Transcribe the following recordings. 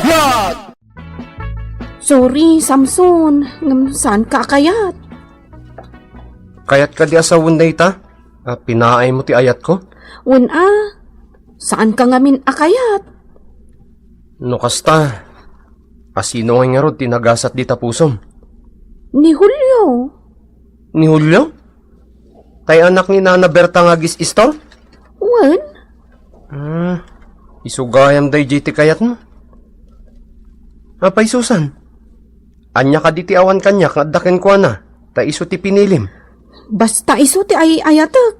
Vlog! Sorry, Samson. Saan ka kayat? Kayat ka di asawon na ita? Pinaay mo ti ayat ko? Wala. Saan ka ngamin akayat? No kasta. Asino nga nga rod tinagasat di tapusom? Ni Julio. Ni Julio? Tay anak ni Nana Berta nga gis istor? Wan? Isugayam day JT kayat mo. Apay Susan? Anya ka di ti awan kanya kaddaken ko na. Ta iso ti pinilim. Basta iso ti ay ayatek.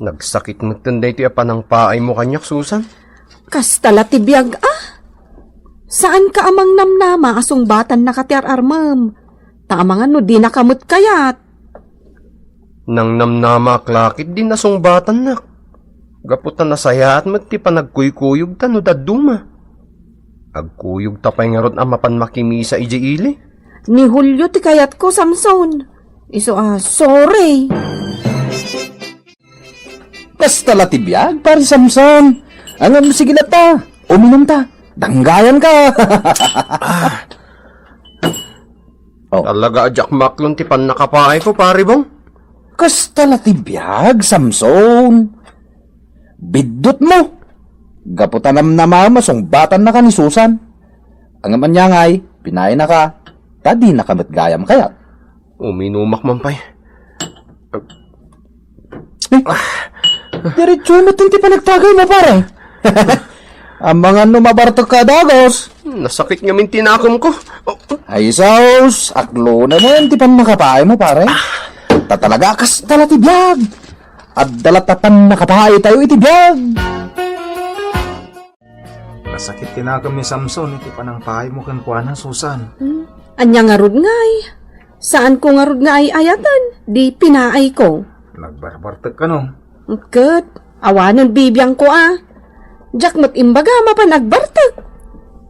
Nagsakit mo tinday ti apanang paay mo kanyak Susan? Kastala ti biyag Saan ka amang namnama asong batan nakatiar armam? Tamangan no di nakamot kayat. Nang namnama klakit din nasong batan nak. Gaputan na saya at ti panagkuykuyog ta no daduma. Agkuyog tapay nga ron amapan makimisa iji ili. Ni Julio ti kayat ko, Samson. Iso sorry. Basta latibiyag, pare Samson. Ang sige na ta. Uminom ta. Danggayan ka. Talaga ajak maklon ti pan nakapaay ko, pare bong. Kasta latibiyag, Samson. Bidot mo. Gaputanam na mamasong batan na ka ni Susan. Ang aman niya ngay, pinay na ka. Tadi nakamatgayam kaya. Uminumak man pay. Diretso mo tinti pa nagtagay mo, pare. Ang mga numabartok ka, Dagos. Nasakit nga min tinakom ko. Ay, Saus, aklo na mo yung tipan nakapaay mo, pare. Tatalaga kas talatibiyag. At dalatatan nakapaay tayo itibiyag. Nasakit tinakam ni Samson, iti panang pahay mo kan kuana, Susan. Anya nga rod ngay. Saan ko nga rod nga ay ayatan? Di pinaay ko. Nagbarbartag ka no? Kat, awanan bibiyang ko Jack mat imbaga mapan nagbartag.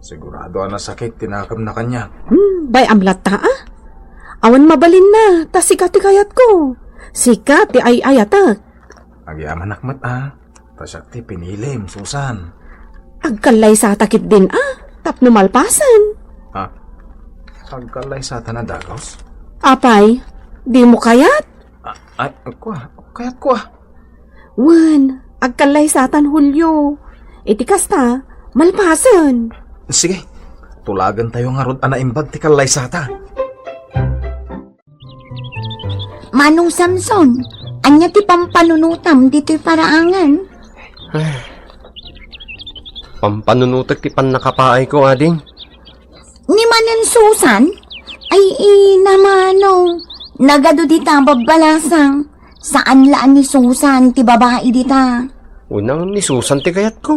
Sigurado ang nasakit, tinakam na kanya. Bay amlat ta Awan mabalin na, ta sikat ti kayat ko. Sikat ti ay ayatak. Agyaman nakmat Tasyak ti pinilim, Susan. Agkalay sa takip din tapno malpasan. Agkalay sa tanadagos? Apay, di mo kayat? Kayat ko Wan, agkalay sa tan Julio. Iti kasta, malpasan. Sige, tulagan tayo nga rod anaimbag ti kalay sata. Manong Samson, anya ti pampanunutam dito'y paraangan. Pampanunutak ti pan nakapaay ko, ading. Ni Manan Susan, ay namanong, nagado dita babalasang, saan laan ni Susan ti babae dita. Unang ni Susan ti kayat ko.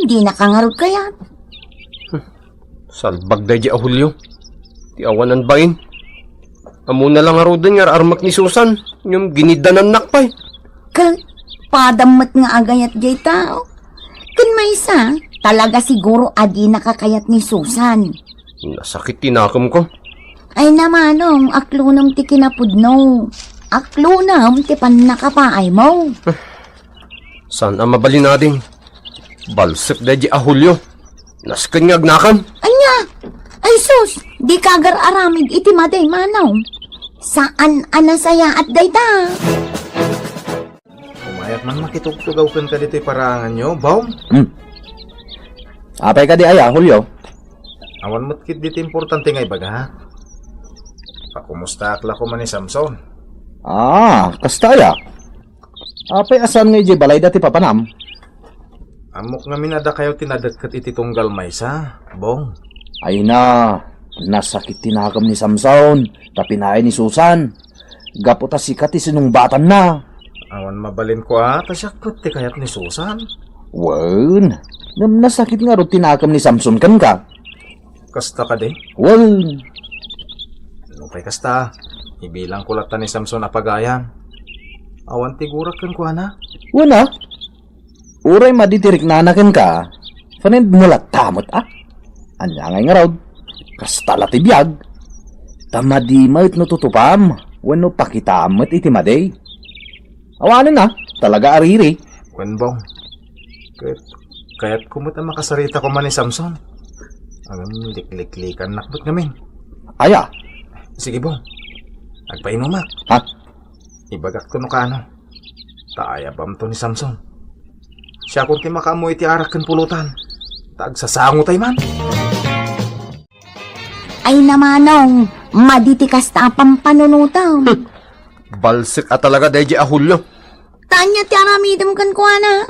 Di nakangarod kayat. Salbag day di Julio. Ti awanan bain. Amo na lang arudan nga armak ni Susan. Yung ginidanan nakpay. Padamat nga agayat jay tao. Kun may isa, talaga siguro adi nakakayat ni Susan. Nasakit tinakom ko. Ay namanong, aklunam ti kinapudno. Aklunam ti pan nakapaay mo. Saan ang mabalin natin? Balsik day di Julio. Naskan nga agnakam. Anya? Ay sus, di kagar aramid iti maday manaw. Saan anasaya at dayta? Umayat man makitugtugaw ka dito'y paraangan nyo, Baum. Apay ka di aya, Julio. Awan mo't kit dito importante nga ibaga. Pakumusta akla ko man ni Samson. Kasta aya. Apay asan nga iji balay dati papanam? Amok nga minada kayo tinadagkat iti tunggal maysa, Bong. Ay na, nasakit tinakam ni Samson, tapinaay ni Susan. Gaputa sikat isinumbatan na. Awan mabalin ko tasyak ko ti kayat ni Susan. Wan, nasakit nga ro tinakam ni Samson kan ka. Kasta ka di? Wan, Nupay kasta, ibilang kulatan ni Samson apagayan. Awan tigurak kan ko na. wana. Uray maditirik na anakin ka, fanid mulat tamot Anya ngay nga raw, kasta latibiyag. Tamadimait no tutupam, wano pakitamot iti maday. Awanin na, talaga ariri. Kwenbong, Kaya't kumot ang makasarita ko man ni Samson. Ang liklik-likan nakbot ngamin. Aya. Sige bong, agpainumak. Ha? Ibagak to no kano. Taayabam to ni Samson. Siya kung ti makamoy ti arak kan pulutan. Tagsasango tay man. Ay namanong, maditikas ta pampanunutam. Balsik at talaga deji ahulyo. Tanya ti aramidam kan ko ana.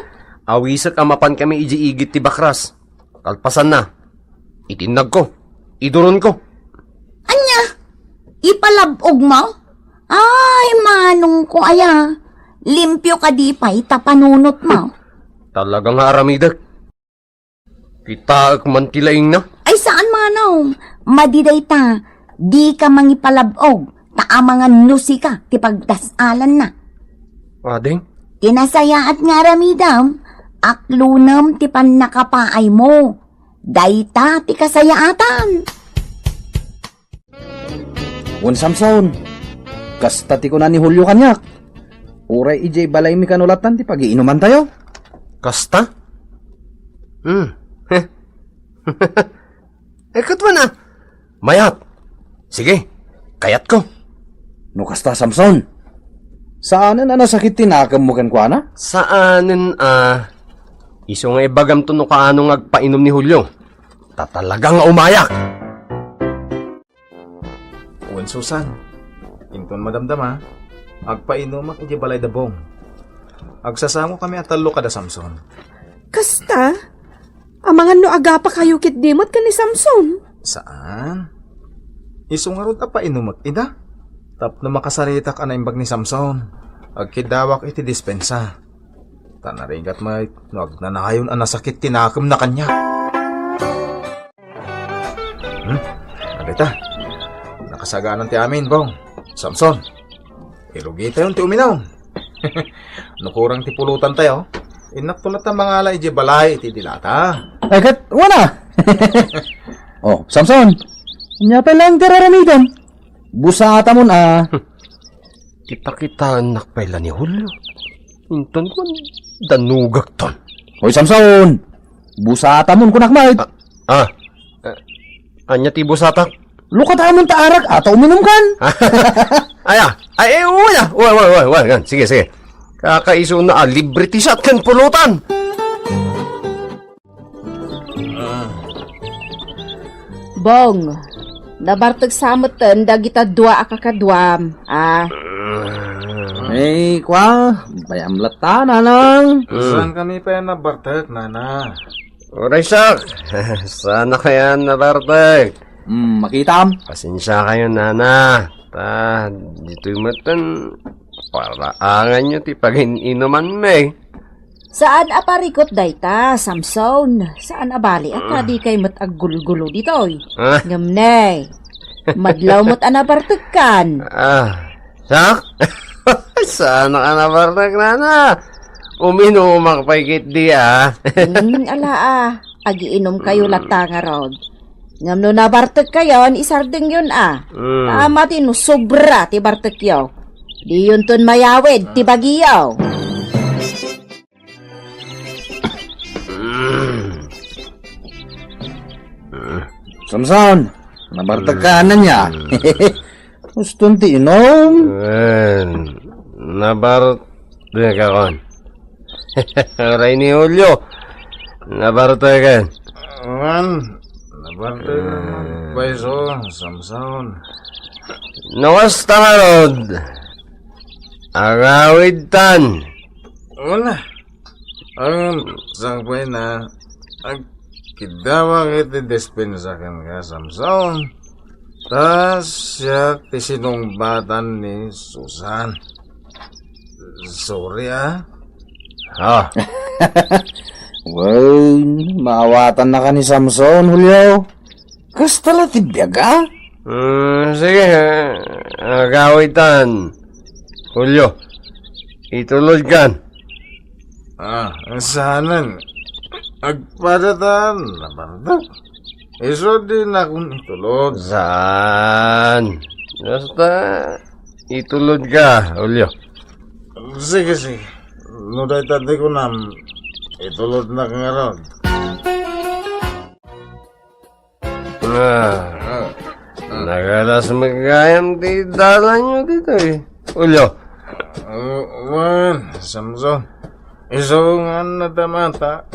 Awisak amapan kami iji-igit ti bakras. Kalpasan na. Itinag ko. Iduron ko. Anya, ipalabog mo? Ay, manong ko aya. Limpyo ka di pa itapanunot mo. Talagang aramidak. Kita man tilaing na. Ay saan manong? Madiday ta, di ka mangipalabog. Taamangan nusi ka, ti pagdasalan na. Ading? Tinasayaat nga ramidam, aklunam ti panakapaay mo. Dayta ti kasayaatan. Wan Samson. Kasta ti ko na ni Julio kanyak. Uray ijay balay mi kanulatan ti pag-iinuman tayo. Kasta? Ekat mo na. Mayat. Sige, kayat ko. No kasta Samson. Saan na nasakit tinakam mo kan kwa na? Saanin iso nga ibagam to no kaano agpainom ni Julio. Tatalagang umayak. Uwan Susan, inton madamdama, agpainumak iti balay dabong. Agsasango kami at talo kada Samson. Kasta? Amangan no agapa kayo kit dimot ka ni Samson. Saan? Isungarod pa inumak ida. Tap na makasarita ka na imbag ni Samson. Agkidawak iti dispensa. Tanarigat may nuag na nakayon ang nasakit tinakam na kanya. Agita. Nakasaganan ti amin, bong. Samson. Irugi tayo ti uminaw. Nukurang ti pulutan tayo. Inak tulat ang mga alay di balay iti dilata. Ay kat, wala. Oh, Samson. Nya pa lang tiraramidan. Busata mo na. Kita nakpaila ni Julio. Inton ko, danugak ton. Hoy Samson. Busata mo kunakmait. Anya ti busatak? Lukat amon taarak ato uminom kan. Uy, yan. Sige. Kakaiso na libre ti shot kan pulutan. Bong, nabartag samutan dagita dua akakadwam. Eh, kwa. Bayam lata na lang. Saan kami pa yan nabartag, nana? Oray sak. Sana kaya nabartag. Makitam. Pasensya kayo, nana. Dito'y matan. Para angan nyo ti pag-inuman me. Saan aparikot dayta, Samson? Saan abali at di kay mataggulo-gulo ditoy? Ngamnay. Madlaw mo't anabartagkan. Sak? Sana ka nabartag, nana. Uminumak pa ikit di, Agiinom kayo lata nga rod. Ngam no nabartag kayo, isardeng yun, Tama din, no, sobra ti bartag yaw. Di yun ton mayawid, ti bagiyaw. Samson. Nabartag ka na niya. Gustong ti inom. Nabartag ako. Aray ni Julio. Nabartagan. Nabartag naman. Paiso, Samson. Nawasta nga rod. Agawid tan. Wala. Ang sangpay na agkidawang iti dispensa kan ka, Samson. Tas siya ti sinumbatan ni Susan. Sorry, Well, maawatan na ka ni Samson, Julio. Kasta la tibiyag, Sige, agawid tan. Julio, itulod kan. Sanan. Agpadatan, nabartag. Iso din akong itulog. Saan? Basta, itulod ka, Julio. Sige. Nuday tadi ko nam, itulog na kang arod. Nagalas magayam di dala nyo dito eh. Ulyo. Wan, Samson. Isungan na damata.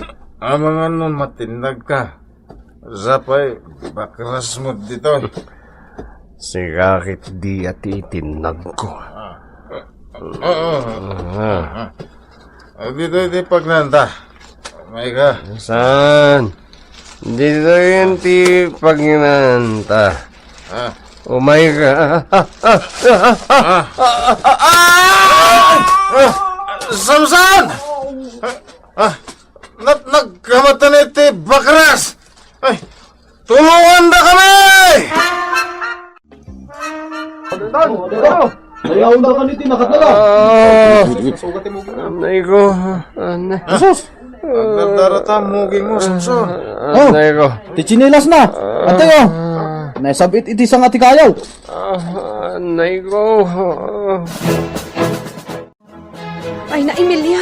Amang ano matindag ka. Zapay, bakras mo dito. Sigakit di at itinag ko. Dito di pagnanda. May ka. Saan? Dito yun ti paginanta. Umay ka. Samson! Nagkamata na iti bakras! Ay, tulungan na kami! Ayaw na ka nito nakatala. Anay ko. Anay. Jesus! Nagdarata muging mo, Samson. Anay ko. Tichinilas na. Ate ko. Naisabit iti sang ati kayaw. Anay ko. Ay na, Emilia.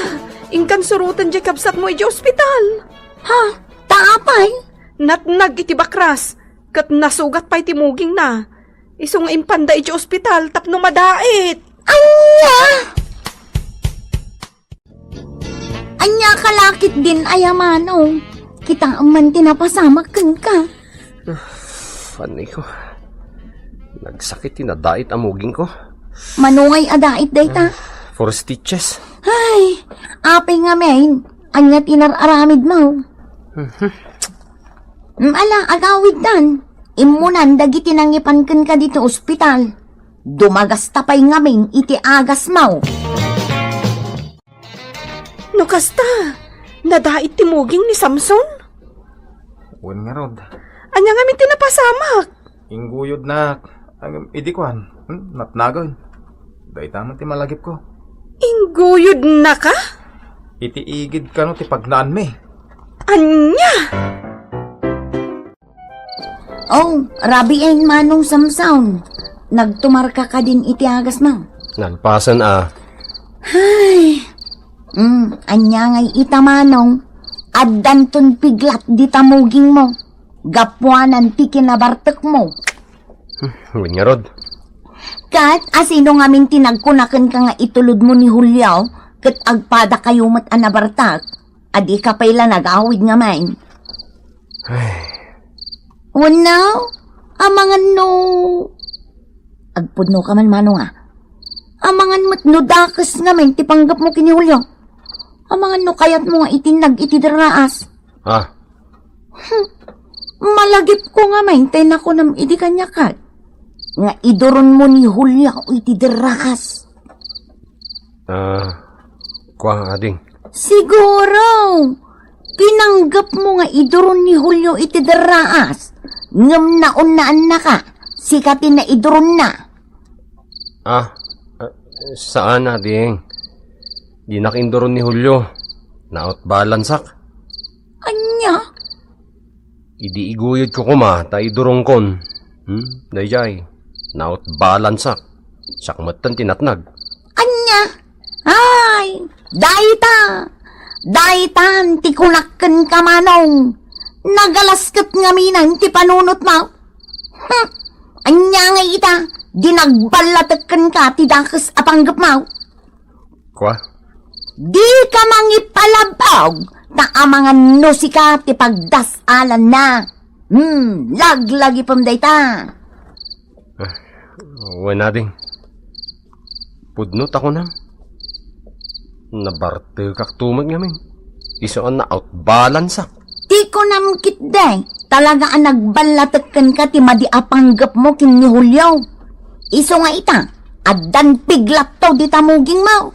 Ingkan surutan di kapsat mo iti ospital. Ha? Taapay? Natnag iti bakras. Kat nasugat pa iti muging na. Isong impanda iti ospital tapno madait. Anya! Anya kalakit din ayamano. Kita man tinapasamakan ka. Anay ko. Nagsakit tinadait amuging ko. Manungay adait dayta. 4 stitches. Ay, apay nga main. Anya tinararamid mo. Ala, agawid dan. Imunan dagiti nangipanken ka dito ospital. Dumagas tapay nga main iti agas mo. No kasta, nadait ti muging ni Samson. Uwan nga rod. Anya nga min tinapasamak. Inguyod na. Ang idikuan. Natnagon. Dahil tama ti malagip ko. Ingguyod na ka? Itiigid ka no ti pagnaan me. Anya? Oh, rabi ay manong Samson. Nagtumarka ka din iti agas mo. Nalpasan Ay, anya ngay itamanong. Addanton piglat di tamuging mo. Gapwanan ti kinabartek mo. Huwin nga rod. Kat asino nga min tinagkunakan ka nga itulod mo ni Julio, kat agpada kayo mat anabartak, adi ka pala nag-awid nga man. Wala, amangan no. Agpudno ka man mano nga. Amangan mo't no dakas nga man, tipanggap mo kini Julio. Amangan no kayat mo nga itinag itidaraas. Malagip ko nga man, tayo na ko nam idi kanya kat. Nga idoron mo ni Julio itidaraas. Kuha ading. Siguro, pinanggap mo nga idoron ni Julio itidaraas. Ngam naunaan na ka, sikatin na idoron na. Saan ading? Di nakindoron ni Julio. Naot balansak. Anya? Idi iguyod ko kuma, ta idurong kon. Dayjay. Naot balansak. Sakmatan tinatnag. Anya? Ay, dayta! Daytan, tikunakken ka manong. Nagalasket nga minang ti panunot mo. Anya nga ita, dinagbalatekken ka ti dakes apanggap mo. Kuha? Di ka mangipalabog, ta amangan no sika ti pagdasalan na. Laglagi pam dayta. Huwin ading. Pudnot ako na. Nabarte kak tumag namin. Isoan na outbalansak. Di ko namkit day. Talaga ang nagbalatekken ka ti madiapanggap mo kin ni Julio. Iso nga ita, addan piglat to di tamuging mo.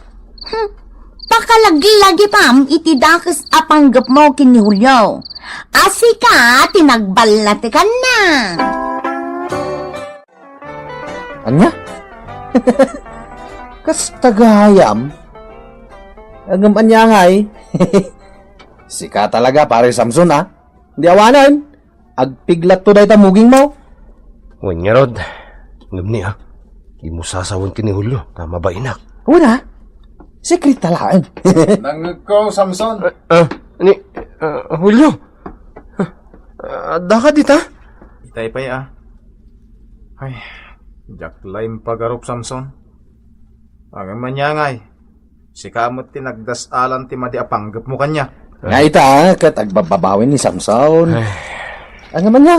Pakalagi-lagi pam iti dakes apanggap mo kin ni Julio. Asika, tinagbalatekan na. Anya? Kas tagayam? Agam anya nga eh. Sika talaga pare Samson ha. Hindi awanan. Agpiglat to dahi tamuging mo. Huwin nga rod. Ngumni ha. Di mo sasawon kini Julio. Tama ba inak? Wala. Secret talaan. Nangag ko, Samson. Julio? Ada ka dita? Itay pa ya. Ay, jaklaim pagarup Samson. Ang manyangay. Si kamot tinagdasalan ti madi apanggap mo kanya. Nga ita, kat agbababawin ni Samson. Ang naman nga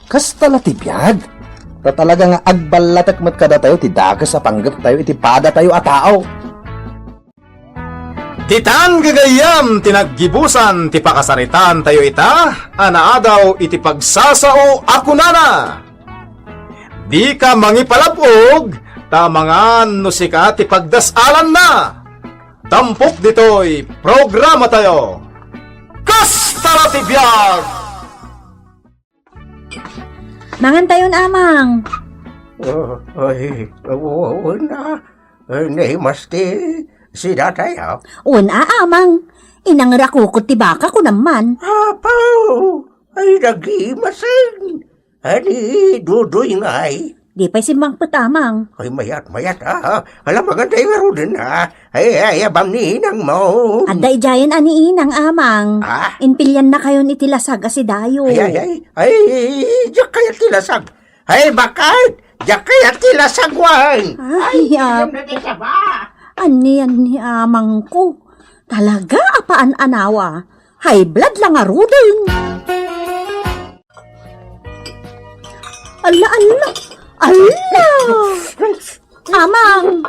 kas talatibiyag. Ta talaga nga agbalatak mat kada tayo, ti dagas sa panggap tayo, iti pada tayo at tao. Titan gagayam, tinaggibusan, ti pakasaritan tayo ita, anaadaw iti pagsasao ako nana. Di ka mangipalapog, tamangan no sika ti pagdasalan na. Tampok ditoy, programa tayo. Kastara ti biyag! Mangan tayon amang. Ay, na. Nahimasti si datay, ha? Una amang. Inangrakukot ti baka ko naman. Apaw, ay nagimasin. Ani, dudoy nga ay. Di pa'y simbang patamang. Ay, mayat, ha? Alam, maganda yung aro din, ha? Ay, abang ni inang mo. Adda ijayan ani inang amang. Ah? Inpilyan na kayon itilasag si dayo. Ay, diyak kaya tilasag. Ay, bakit? Diyak kaya tilasagwan. Ay, ani amang ko. Talaga apaan anawa. High blood lang aro din. Ala. Amang.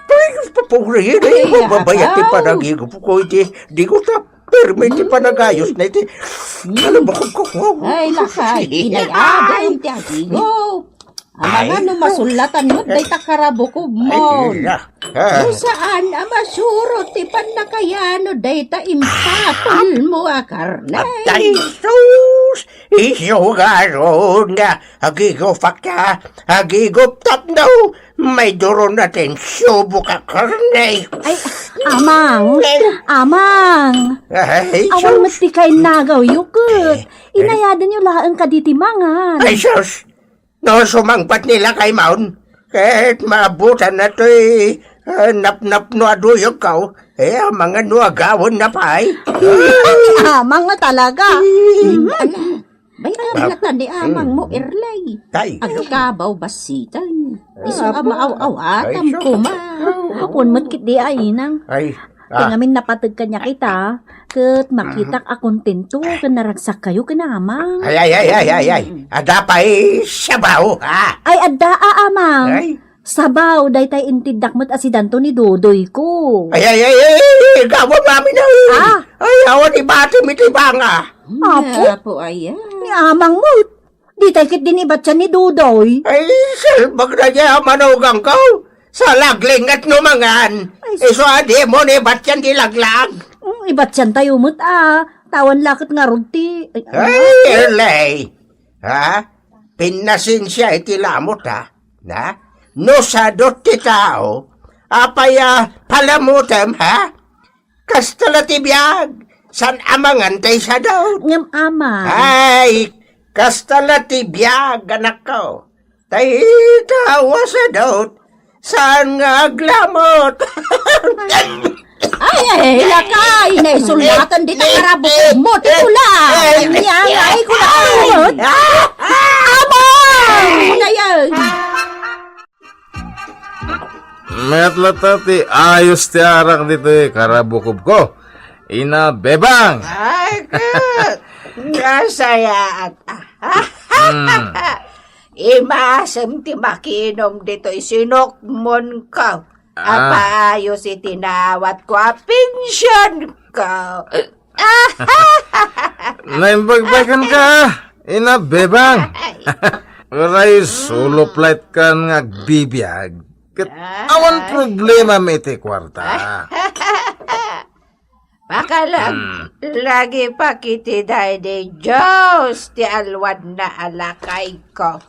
Ay, papuri, ay, mababayat ti panagigop ko iti. Di ko ta permit ti panagayos na iti. Ano ba ko? Ay, lakay, inayagan, ti agigo. Ang mga numasulatan mo, day takarabukog mo. Kung saan, amasuro, ti panakayano, day ta impatol mo a karnay. Ay, sus! Isugaron nga. Agigop ka. Agigop tap daw. May duron natin subo ka karnay. Ay, amang. Ay, Awal sus! mati kay nagaw yukot. Inayadan yung laang kaditimangan. Ay, sus! No, sumangpat nila kay Maun. Kahit maabutan na to'y nap-nap no aduyog ka. Mga nuagawon na pa ay. Amang nga talaga. Bayaran na tani amang mo, Erlay. Tay. Agkabaw basitan. Iso ka maaw-awatam ko ma. Hapon mo't kit di ay inang. Ay, Tingamin napatag kanya kita. Kat makitak akontento kan naragsak kayo kanamang. ay. Adapay sabaw, ha? Ay adda amang. Ay. Sabaw, day tay intidak mo't asidanto ni Dodoy ko. Ay, gawon namin na. Ay, awan ibati mitibanga. Apo, Po, ayan. ni amang mo. Di tay kit din ibat siya ni Dodoy. Ay, selbag na niya manugang ko. Sa lagling at numangan. Iso adi mo ni ba't yan dilaglag? Ibat siyan tayo mo't Tawan lakit nga rugti. Ay, Erlay. Ha? Pinasin siya itilamot, ha? Na? No sadot ti tao. Apaya palamutem, ha? Kastalatibiyag. San amangan tay sa daw? Ngam ama. Ay, kastalatibiyag, anak ko. Tay tawa sa daw. Saan nga aglamot? Ay, lakay. Naisulatan di takarabukog mo. Tula. Ay, ko na amot. Amang! Na yan. Metlatati, ayos ti arak dito karabukog ko. Ina bebang! Ay, good. Nasaya at imasam ti makinom dito isinokmon ka. Apayos itinawat ko a pensyon ko. Naimbagbagan ka, ina bebang. Uray solo flight ka nga bibiyag. Kat awan problema may ti kwarta. Pakalag, lagi pa kiti day de Diyos ti alwad na alakay ko.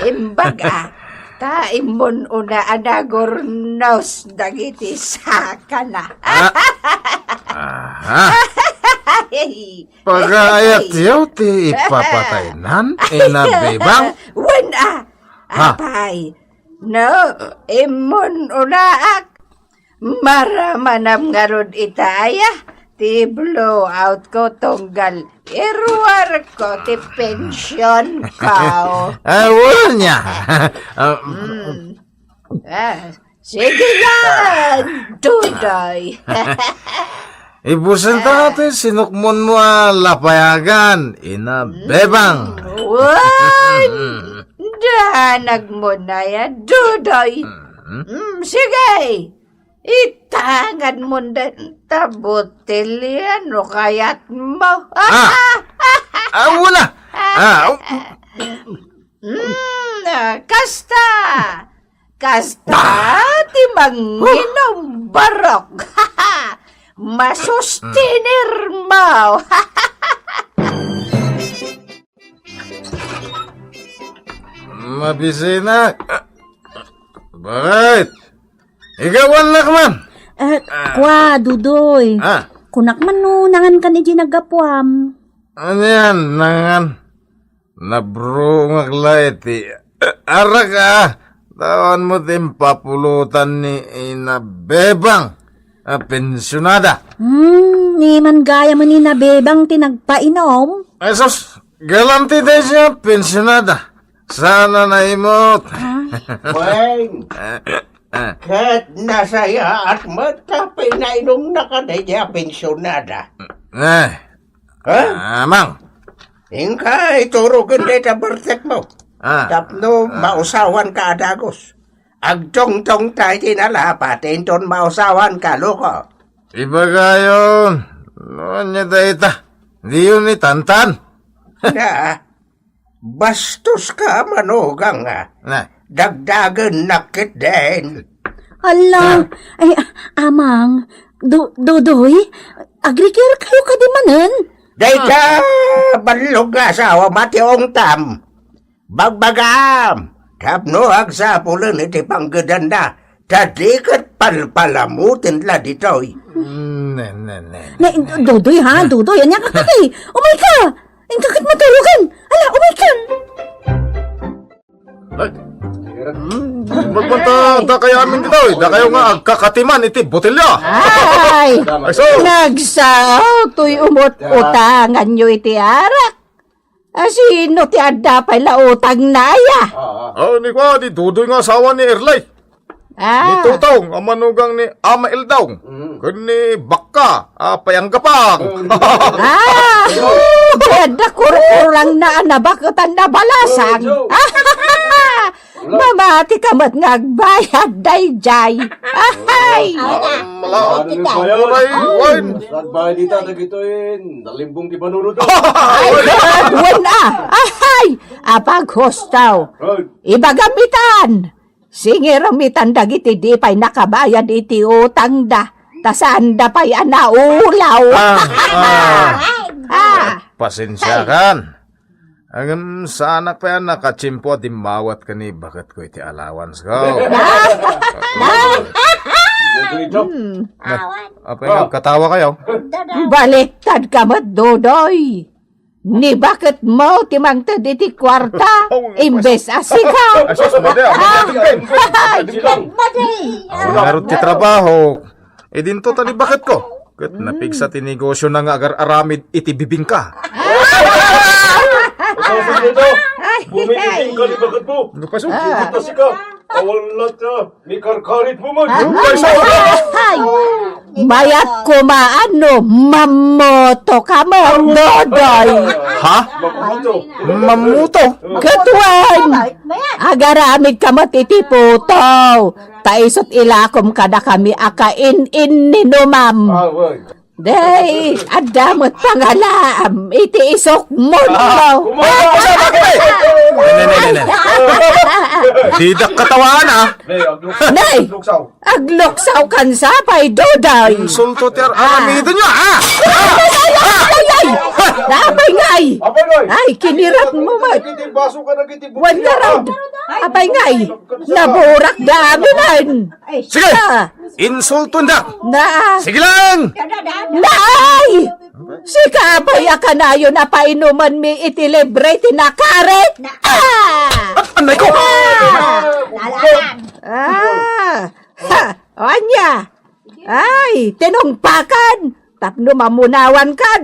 Imbaga, ta imon una anagornos dagiti saka na. Pagayat yaw ti ipapatay nan, ina bebang. Wala, apay, no, imon unaak. Maramanam nga rod itaya, ti blow out ko tunggal Iruwar ko ti pensyon ka. Wala niya. Sige yan, Dudoy. Ibusan ta natin, sinukmon mo lapayagan. Inabebang. Wan! Danag mo na yan, Dudoy. Sige, itangan mo na tabutil yan o kaya't mo. Wala. Kasta! Kasta, ti manginom barok. Masustinir mo. Mabisina. Bakit? Ikaw anak man. Kwa, Dudoy. Kunak man no, nangan ka ni ginagapuam. Ano yan, nangan? Nabro ngaklaiti. Arak tawan mo din papulutan ni Inabebang. Pensyonada. Ni man gaya mo ni nabebang tinagpainom. Sus, galanti din siya, pensyonada. Sana naimot. Weng, kat nasaya at matapay na inom na ka na niya pensyonada. Amang. Ingka, ituro ganda ta bertek mo. Tapno, mausawan ka adagos. Agtong-tong tayo tinalapatin ton mausawan ka, loko. Iba gayon. Noon niya dahita. Di yun ni Tantan. Na, bastos ka manugang Dagdagan nakit din. Ala, ay, amang, Dudoy, agrikir kayo ka di manan. Dayta, balog asawa mationg tam. Bagbagam. Tapno agsapulan iti panggedanda. Tadikat palpalamutin la ditoy. Na, Dudoy ha, Dudoy, anya ka kay. Umay ka, ang kakit matulugan. Ala, umay ka. Magpunta da kayo amin dito. Da kayo nga agkakatiman iti botelya. Ay, nagsaw, tuy umut-utangan nyo iti arak. Sino ti adda pa'y lautang naya? Ni kwa, di Dudoy nga asawa ni Erlay. Ni Tutong, ang manugang ni Ama Eldong. Kani Bakka, Payanggapang. Beda kurang na anabakatan na balasang. Mamati ka mat ngagbayad, dayjay. Ay! Bahay dita na gitoin, nalimbong di panunod. Ay, kadwan na! Ay! Apaghostaw. Ibagamitan! Singiramitan dagiti di pa'y nakabayad iti utang da. Tasanda pa'y anaulaw. Pasensya kan. Ang sa anak pa yan nakachimpo at imawat ka ni bakit ko iti allowance ko. Apa yung katawa kayo? Baliktad ka mat, Dodoy. Ni bakit mo timangtad iti kwarta? Imbes asikaw. Meron ti trabaho. Dinto tani bakit ko? Kat napigsa ti negosyo na nga agar aramid iti bibingka. Bumikiting ka ni bakit mo? Butas ka. Awalat ka. Ni karkarit mo man. Mayat ko maano, mamoto ka mo, Dodoy. Ha? Mamuto? Katuan! Agaramid ka matitiputo. Taisot ilakom kada kami akain-in ni numam. Day, adamot pangalam. Iti isok mo. Didak katawaan Nay, agloksaw kan sapay, Dodoy. Insulto ti aramido nyo Ay! Dabay ngay! Ay, kinirat mo mat. Wala raw. Abay ngay, naburak dami man. Sige! Insulto ndak! Na! Sige lang! Nay! Si kabay akanayo na painuman mi itilibre tinakaret. Anay ko! Ha! Anya! Ay, tinungpakan! Tapno mamunawan kan.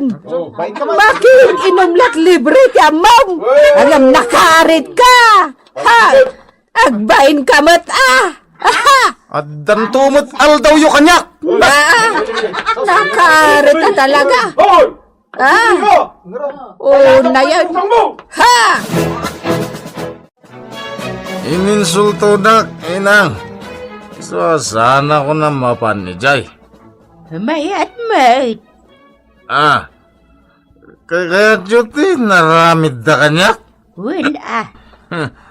Baik ka Making inumlat libre ti amam. Alam nakarit ka. Ha! Agbain kamot Aha! Addan tumot aldaw yu kanyak! Nakarit ka talaga. Hoy! Na yan. Ha! Ininsulto na, inang. So, sana ko na mapanijay. Mayat mate. Kaya Juti, naramid na kanyak? Win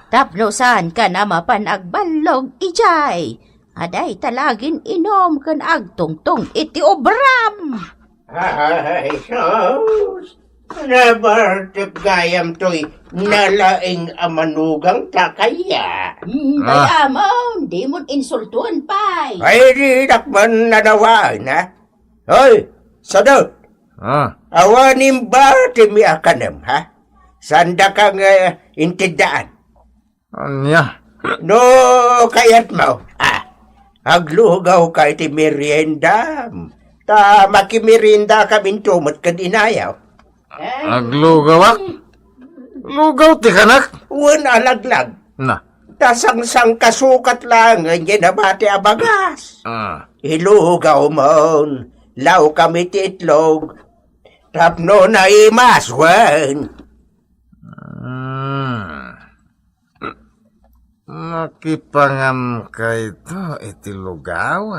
Tapno saan ka na mapanagbalog ijay. Aday talagin inom kan agtungtong iti obram. Ay, sus! Nabartip gayam to'y nalaing amanugang takaya. Bayamon, di mo insultuan pa'y. Ay, di nakman nanawaan, ha? Hoy, sadot! Awanin ba timi akanem, ha? Sanda kang intindaan. Anya? No, kayat mo, ha? Aglugaw ka iti merienda. Ta makimirinda kami tumot ka dinayaw. Aglugawak? Lugaw ti kanak? Uwan alaglag. Na? Tasang-sang kasukat lang ang ginabati abagas. Ilugaw mo. Law kami ti itlog. Tapno na imaswan. Makipangam ka ito, iti lugaw.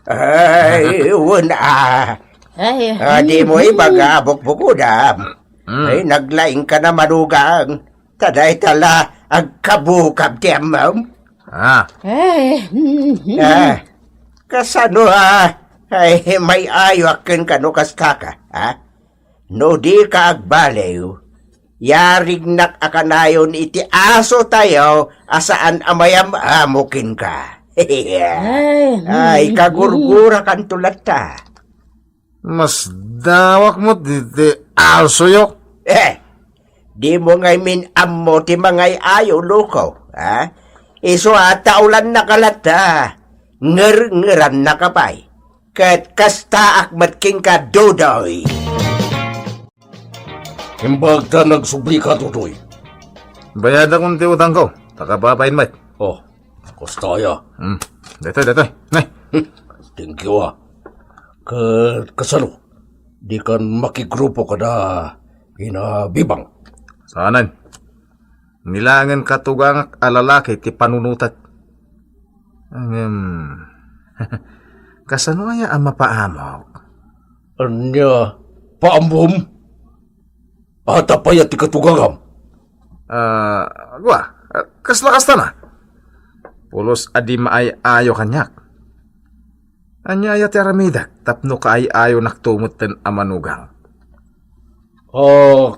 Ay, una. Di mo ibagabok-bukudam. Ay, naglaing ka na manugang. Taday tala, agkabukab ti amam. Kasano ay may ayoakin ka no kastaka, ha? No di ka agbalew, yarig nak akanayon iti aso tayo asaan amayam amukin ka. Ay, kagurgura kan tulad ta. Mas dawak mo diti aso yok. Di mo ngay min ammo ti mangay ayo loko, ha? Iso ataulan na kalata, ngeran na kapay. Kat kasta akmat king ka dodoy. Himbag ta nagsubli ka, Tutoy. Bayad akong ti utang ko. Takapapain mat. Oh, kostaya. Dito. Nay. Thank you, kasano? Di kan makigrupo ka na inabibang. Saanan? Nilangan katugang alalaki ti panunutat. Kasano aya ang mapaamok? Anya, paambom? Ata payat ti katugangam. Kasla na. Pulos adi maay ayo kanyak. Anya aya ti aramidak, tapno ka ay ayo naktumot ten amanugang.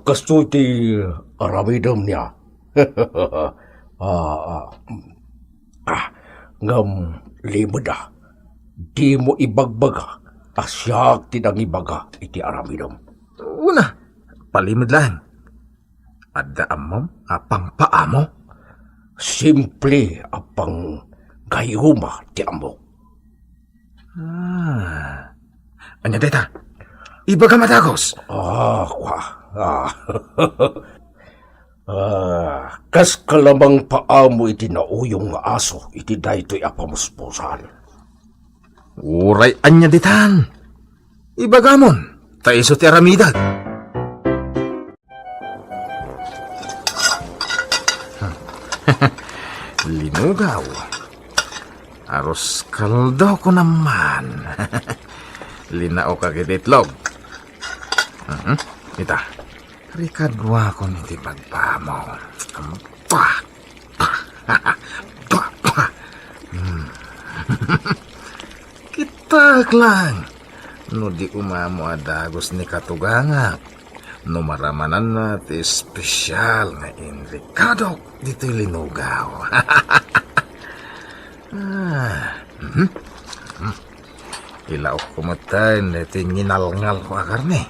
Kasto ti aramidam niya. Ngam limod di mo ibagbaga, asyak tinang ibaga iti aramidam. Una, palimod lang. Adda amom, apang paamo? Simple apang gayuma ti amo. Anya deta, ibaga matagos. Kas kalamang paamo iti nauyong nga aso, iti daytoy apamuspusan. Uray anya ditan. Ibagamon, taiso ti aramidag. Linugaw. Aros kaldo ko naman. Linao ka kititlog. Ita, rikadwa ko niti pagpamo. Kitak lang. No di umamo adagos ni katuganga. No maramanan na ti espesyal nga inrikadok dito'y linugaw. Ilaok kumatayin iti nginalngal ko akarni.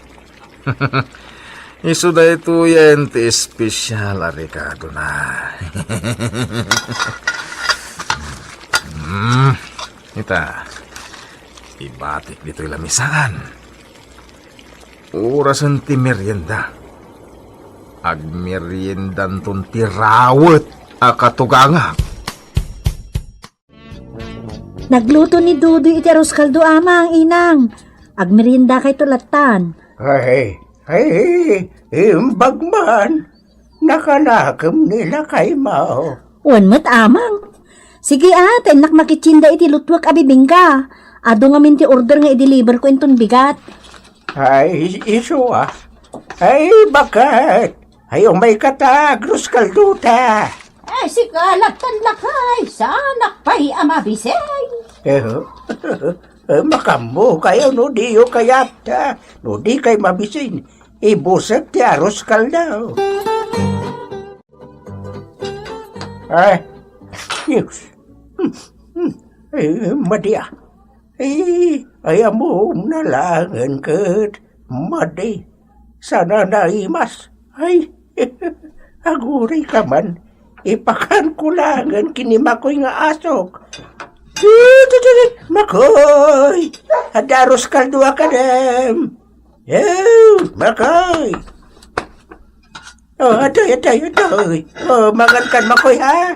Isu da ito yan ti espesyal arikado na. Ita, ibatik dito'y lamisan. orasan ti merienda. Agmeriendan ton ti rawet akatuganga. Nagluto ni Dudoy iti arroz kaldo ama ang inang. Agmerienda kay tulatan. Ay, imbag man. Nakanakam nila kay Mao. Wan mat amang. Sige ate, nak makitsinda iti lutwak abibingka. Ado nga minti order nga i-deliver ko inton bigat. Ay, iso ah. Ay, bakit? Ayaw may katag, Rus Kalduta. Si kalatan lakay, sanak pa'y amabisay. Makamu kayo no diyo kayat. No di kay mabisin. Ibusap ti Rus Kaldaw. Ay, yes. Madia. Ayaw mo nalangan kat. Madi. Sana naimas. Ay, aguray ka man. Ipakan kulangan kinimakoy nga asok. Makoy! Adaros kaldua ka dem. Makoy! Aday. Magan kan makoy ha?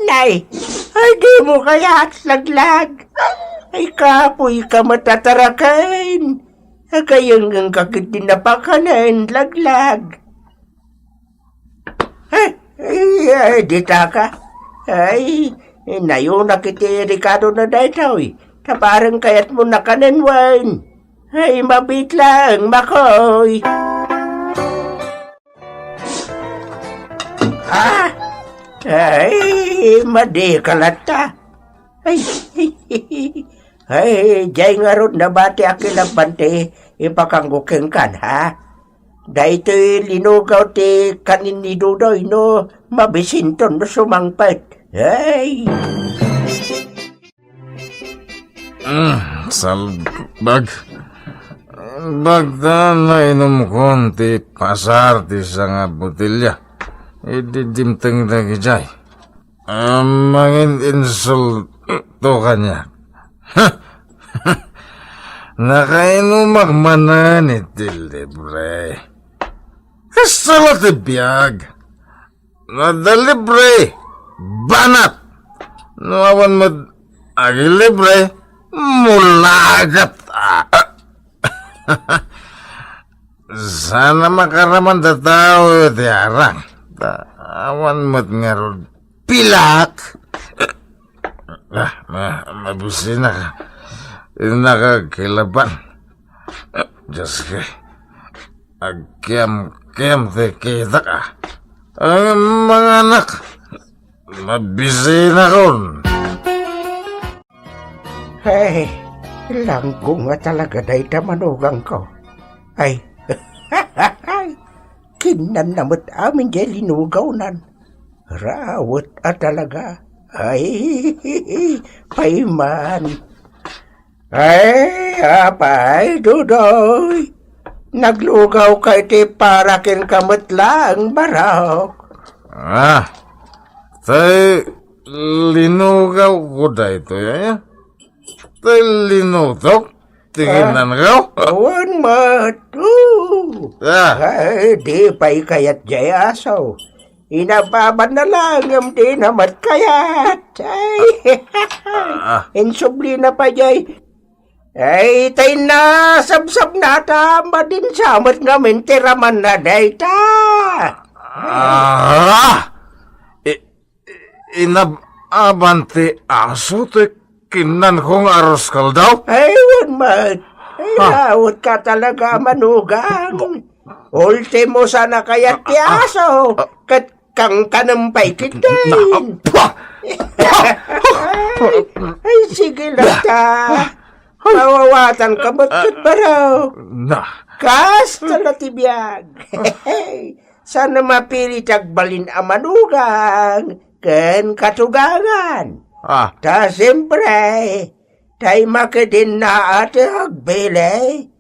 Nay! Ay, di mo kaya at laglag. Ay, kapoy ka matatarakain. Kayang ang kakit dinapakanan, laglag. Ay, dita ka. Ay, nayon na kiti Ricardo na daytaw eh. Taparang kayat mo na kananwan. Ay, mabit lang, makoy. Ay, madi kalata. Ay, jay nga ron na bati akilabante ipakangguking kan, ha? Dahil linugaw ti kanin ni Dudoy, no? Mabisinton no sumangpet. Ay! Salbag. Bagda na inom konti pasar ti sa nga botilya. Ididimteng na gijay. Mangin insulto kanya. Nakainumak manan iti libre. Kasala ti biyag. Nadalibre. Banat. Nawan mo agi libre. Mulagat. Sana makaraman ta tao ti arang. Awan mo't nga ron pilak. Mabusin na ka. Nakakilaban. Diyos ka. Agkiam-kiam ti kita ka. Ang mga anak. Mabisi na ron. Hey, langgo nga talaga dahi tamanugang ko. Ay, kinan namot amin dyan linugaw nan. Rawat at talaga. Ay, paiman. Ay, apay, Dudoy. Naglugaw kay ti parakin kamot lang, barok. Tay linugaw ko da ito, yaya? Tay linutok? Tinginan ka? Awan mat. Ay, di pa'y kayat jay asaw. Inababan na lang ang di namat kayat. Ay, insubli na pa jay. Ay, tay na sabsab na ta. Madin samat nga mentiraman na day ta. Inabante aso te kinan kong aros kaldaw? Ay, wan mat. Ay, lawot ka talaga manugang. Ultimo sana kayat ti aso. Kat kang kanampay kitain. Ay, sige lang ta. Mawawatan ka ba't baraw? Kas talatibiyag. Sana mapilit agbalin ang manugang. Ken katugangan. Ta siyempre. Tay makadin na ate agbele.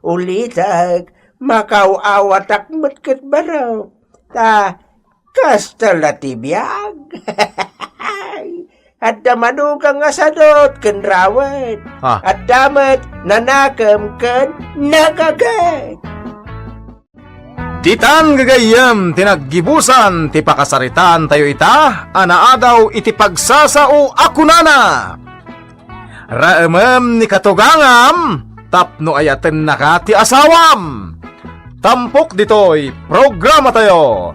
Ulitag. Makaw-awatak matkat baraw. Ta kas talatibiyag. at damanugang nga sadot ken rawet. Ah. At damat nanakam ken nagagat. Titan gagayam, tinaggibusan, ti pakasaritan tayo ita, anaadaw iti pagsasao akunana. Raemem ni katugangam, tapno ayaten naka ti asawam. Tampok ditoy, programa tayo.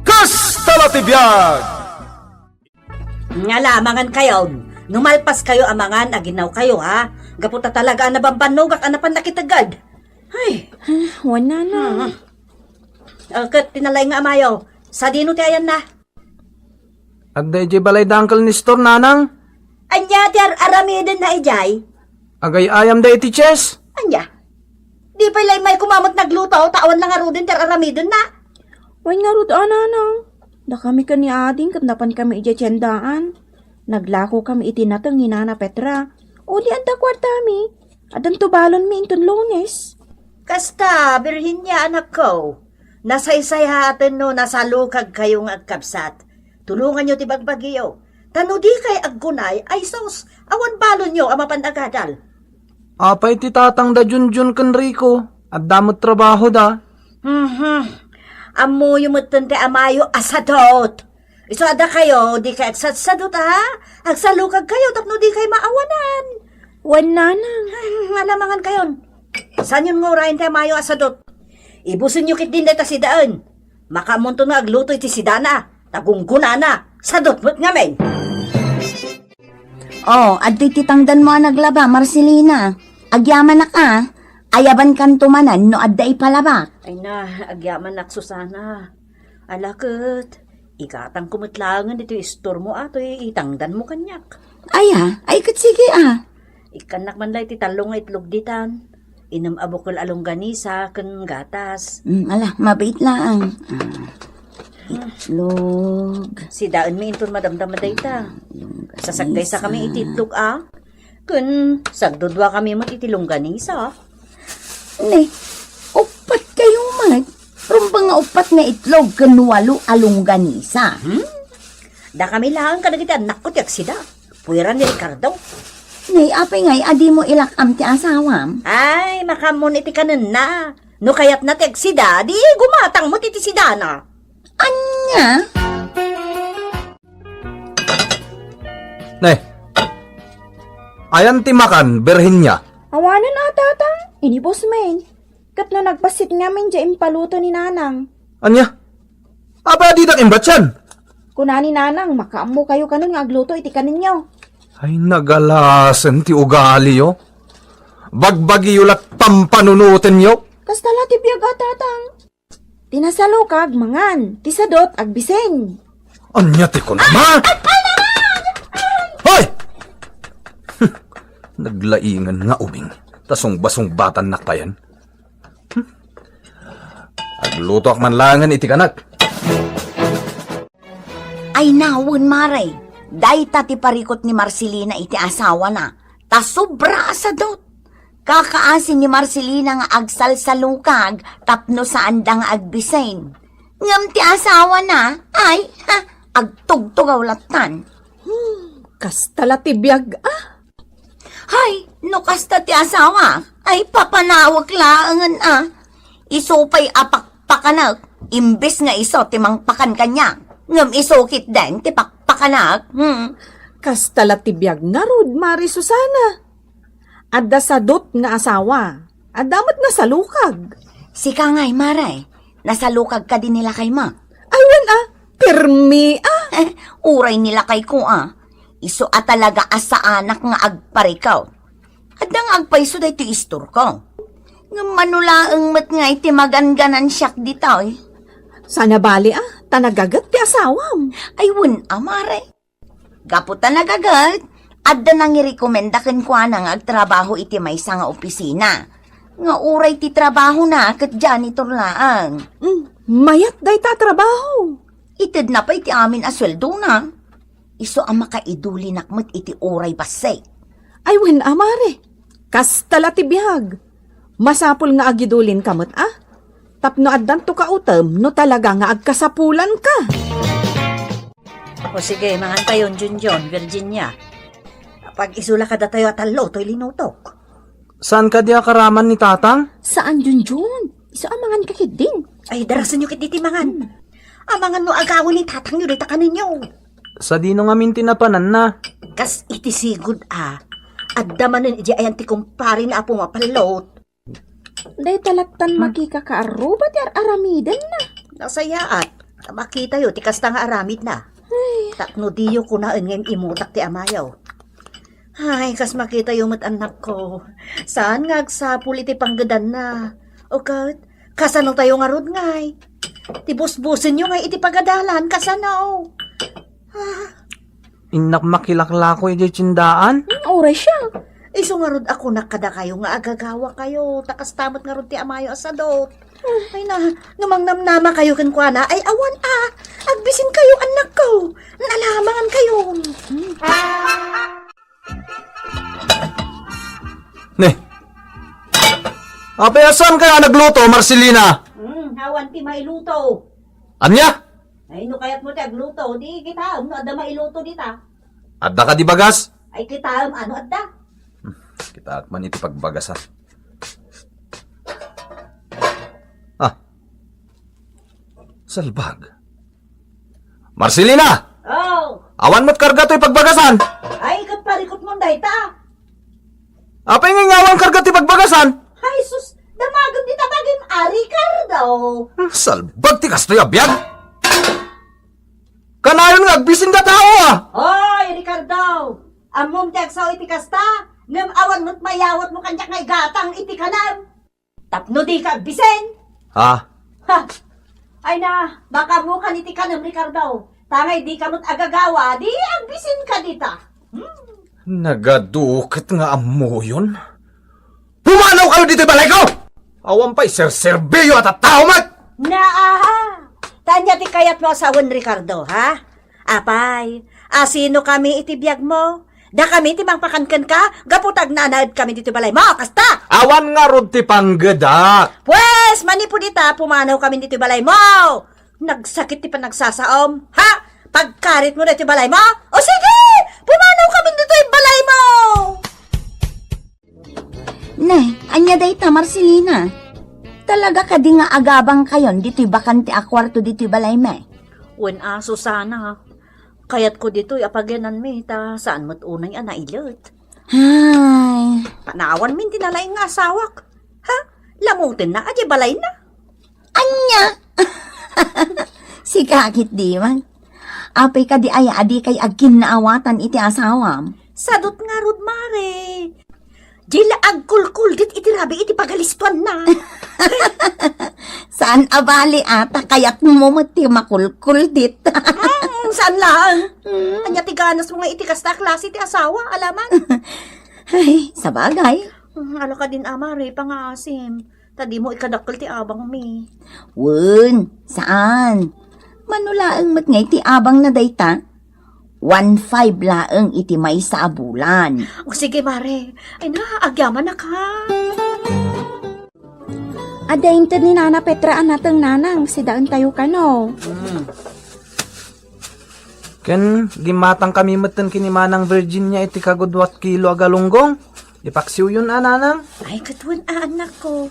Kastala ti biyag! Nga lamangan kayo, numalpas kayo amangan, aginaw kayo ha. Gaputa talaga na bambanugak anapan nakitagad. Ay, Wala na. kat tinalay nga amayo, sa dino ti ayan na. At di balay da uncle ni store nanang. Anya ti aramiden na ijay. Agay ayam da iti Ches. Anya, di pa ilay may kumamot nagluto, tawan lang arudin ti aramiden na. Wala nga rod ananang. Da kami ka ni ading kat napan kami ijatsyandaan. Naglako kami itinatang ni Nana Petra. Uli ang dakwartami. Adan tubalon mi intun Lunes. Kasta, birhin niya anak ko. Nasaysay hatin no, nasalukag kayong agkapsat. Tulungan nyo ti bagbagyo. Tano di kay aggunay, ay sos, awan balon nyo ang mapandagadal. Apay ti tatang da Junjun ken Rico. At damot trabaho da. Amo yung mutunte amayo asadot. Iso ada kayo, di kay agsadsadot ha? Agsalukag kayo, tapno di kay maawanan. Wala na. Malamangan kayon. Saan yun ngurahin tayo mayo asadot? Ibusin nyo kit din deta si daan. Makamunto na agluto iti si Dana. Tagungguna na. Sadot mo't nga men. Oh, at titangdan mo naglaba, Marcelina. Agyaman na ka. Ayaban kan tumanan no adda ipalabak. Ay na, agyaman nak Susana. Alakot. Ikatang kumutlangan dito istor mo ato itangdan mo kanyak. Ay kat sige Ikanak man lay ti talong nga itlog ditan. Inam abokol alongganisa ken gatas. Ala, mabait lang. Itlog. Si daan mi inton madamdam dayta. Sasagday sa kami ititlog Kun sagdudwa kami mo itilongganisa. Ne, upat kayo mat. Rumba nga upat nga itlog kanuwalo alongganisa. Da kami lang kanagitan nakot yak sida. Puwera ni Ricardo. Ne, apay ngay adi mo ilakam ti asawam. Ay, makamon iti kanan na. No kayat na tek sida, di gumatang mo iti sida na. Anya? Ne. Ayan ti makan, berhin niya. Awanan na tatang. Inibos men. Kat no nagpasit nga men dya impaluto ni Nanang. Anya? Aba di imbat yan. Kunani Nanang, makaamo kayo kanon nga agluto iti kaninyo. Ay nagalasan ti ugali yo. Bagbagi yulat pampanunutin yo. Kastala ti biyag tatang. Tinasalukag mangan, tisadot agbisen. Anya ti ko naman. Hoy! Naglaingan nga uming. Tasong basong batan naktayan. Agluto ak man langan iti kanak. Ay nawon maray. Dayta ti parikot ni Marcelina iti asawa na. Ta sobra asadot. Kakaasin ni Marcelina nga agsalsalukag tapno sa andang agbisen. Ngam ti asawa na. Ay, agtugtugaw latan. Kastala ti biyag Hay, no kasta ti asawa. Ay, papanawag laangan Isupay apakpakanak. Imbes nga iso timang pakan kanya. Ngam isukit den ti pakpakanak. Kastala ti biyag nga rod, Mari Susana. Adda sadot nga asawa. Adamot nga salukag. Sika nga'y maray. Nasalukag ka din nila kay ma. Aywan pirmi Uray nila kay ko Iso talaga asa anak nga agparikaw. Adang agpaiso day ti istor ko. Nga manulaang mat nga iti maganganan siyak dito Sana bali tanagagat ti asawam. Aywan amare. Gaputan nagagat. Adda nang irekomendakan ko nga agtrabaho iti maysa nga opisina. Nga uray ti trabaho na kat janitor laang. Mayat day tatrabaho. Itid na pa iti amin asweldo na. Iso ang makaiduli nakmat iti uray basay. Aywan amare. Kastala ti biyag. Masapul nga agidulin kamot Tapno addan to kautem no talaga nga agkasapulan ka. O sige, mga tayon, Junjon, Virginia. Pag isula ka da tayo at alo, to'y linutok. Saan ka di akaraman ni tatang? Saan Junjun? Isa amangan kakit din. Ay, darasan nyo kititimangan. Amangan no agawin ni tatang nyo, dita ka ninyo. Sa dino nga min tinapanan na. Kas itisigod at damanin iji ayan ti kumpari na apo mapalot. Day talaktan makikakaarubat yar aramidan na. Nasayaat, makita yo, ti kasta nga aramid na. Takno diyo ko na ngayon imutak ti amayaw. Ay, kas makita yung anak ko. Saan nga agsapul iti panggadan na? O kat, kasano tayo nga rod ngay? Tibus-busin nyo nga iti pagadalan, kasano? Inak makilakla ko iti tsindaan. Oray siya. Iso nga rod ako nakada kayo nga agagawa kayo. Takas tamat nga rod ti amayo asadot. Ay na, namang namnama kayo kankwana. Ay awan agbisin kayo anak ko. Nalamangan kayo. Ne. Apayasan kaya nagluto, Marcelina? Hawan ti mailuto. Anya? Ay no kayat mo ti agluto. Di kita, no adda mailuto dita. Adda ka di bagas? Ay kita, ano adda? Kita at man iti pagbagasa. Salbag. Marcelina! Oh, Awan mo't karga to'y pagbagasan! ay kat parikot mo dayta. Apay nga awan karga to'y pagbagasan! Ay sus, damagam di tabagin Ricardo. Salbag ti kastoy abiyag! Kanayon nga agbisin ka tao Hoy, Ricardo! Amom ti agsaw iti kasta, ngam awan mo't mayawat mo kanyak ngay gatang iti kanan. Tapno di ka bisen. Ha? Ha! Ay na, baka mo kan iti kanam, Ricardo. Tangay di ka mo't agagawa, di agbisin ka dita. Nagadukit nga amo yun. Pumanaw kayo dito balay ko! Awan pa'y serserbiyo at tao mat! Naa! Tanya ti kayat mo asawan, Ricardo, ha? Apay, asino kami itibiyag mo? Da kami ti mangpakankan ka, gaputag nanad kami dito balay mo, kasta! Awan nga rod ti panggada! Pwes, manipudita, pumanaw kami dito balay mo! Nagsakit ti panagsasaom, ha? Pagkarit mo na iti balay mo? O sige! Pumanaw kami dito yung balay mo! Ne, anya dayta Marcelina. Talaga ka di nga agabang kayon dito'y bakante a kwarto dito'y balay me. Wen aso sana. Kayat ko dito apagyanan mi, ta saan mo't unay nailot. Ay, Panawan min tinalaing nga asawak. Ha? Lamutin na, adya balay na. anya! Si kakit di man. Apay ka di ay adi kay agkin na awatan iti asawam. Sadot nga rod mare. Jila agkulkul dit iti rabi iti pagalistuan na. Saan abali ata kayat mo mati makulkul dit. Saan lang? Anya ti ganas mo nga iti kasta klase iti asawa, alaman. Ay, sa bagay. Alo ka din amare, pangasim. Tadi mo ikadakkel ti abang mi. Wun, saan? Manulaang mat nga iti abang na dayta. 1.5 laeng iti may sa abulan. O sige mare, ay na, agyaman na ka. Adayin ta ni Nana Petra anatang nanang, sidaan tayo ka no. Ken, gimatang kami matan kinimanang Virginia iti kagudwat kilo agalunggong. Ipaksiw yun ananang. Ay, katuan anak ko.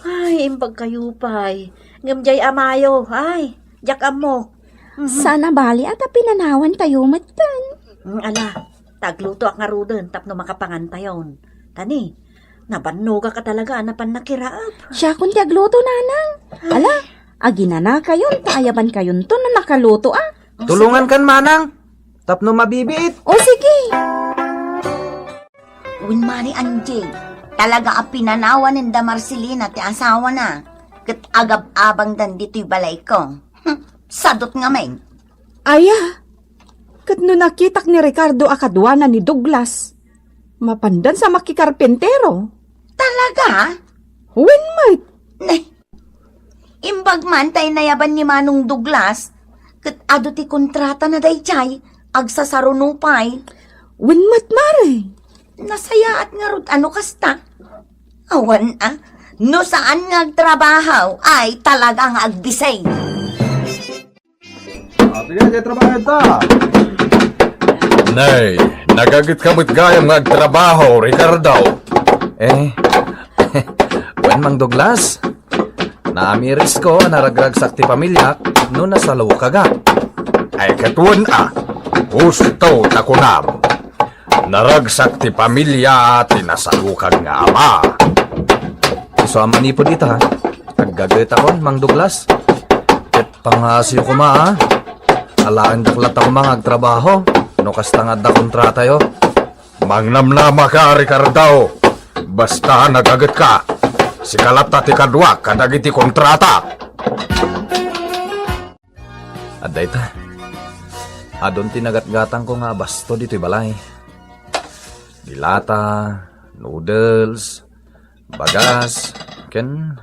Ay, imbag kayo pa'y. Ngamjay amayo, ay, jak amo. Sana bali at pinanawan tayo matan. Ala, tagluto ak nga ruden, tapno makapangantayon. Tani, nabannoga ka talaga, napan nakiraap. Siya kung tiagluto nanang. Ala, aginana kayon, taayaban kayon to na nakaluto Tulungan kan manang. Tapno mabibiit. O sige. Win mari anjing. Talaga ang pinanawan ng Marcelina ti asawa na. Kat agab-abang dan dito'y balay ko. Sadot nga men. Aya, kat no nakitak ni Ricardo akadwana ni Douglas. Mapandan sa makikarpentero. Talaga? When might? Imbag man tay nayaban ni Manong Douglas. Kat ado ti kontrata na daychay. Agsasarunupay. When might mare? Nasayaat nga rod ano kasta. Awan no saan nga agtrabaho ay talagang agbisay. Sige, trabaho ta. Nay, nagagit kamot gayam nga agtrabaho, Ricardo. Wen Mang Douglas. Naamiris ko naragragsak ti pamilya no nasalaw ka ga. Ay katuan gusto takunam. Naragsak ti pamilya at tinasalukag nga ama. So manipod ita, naggagit ako, Mang Douglas. Ket panghasyo ko ma, alaan daklat ako mga agtrabaho, no kastangad da kontrata yo. Mangnamnama ka, Ricardo. Basta nagagat ka. Sikalat ta ti kadwa kadagiti kontrata. Aday ta. Adon tinagat-gatang ko nga basto dito'y balay. Dilata, noodles, bagas, ken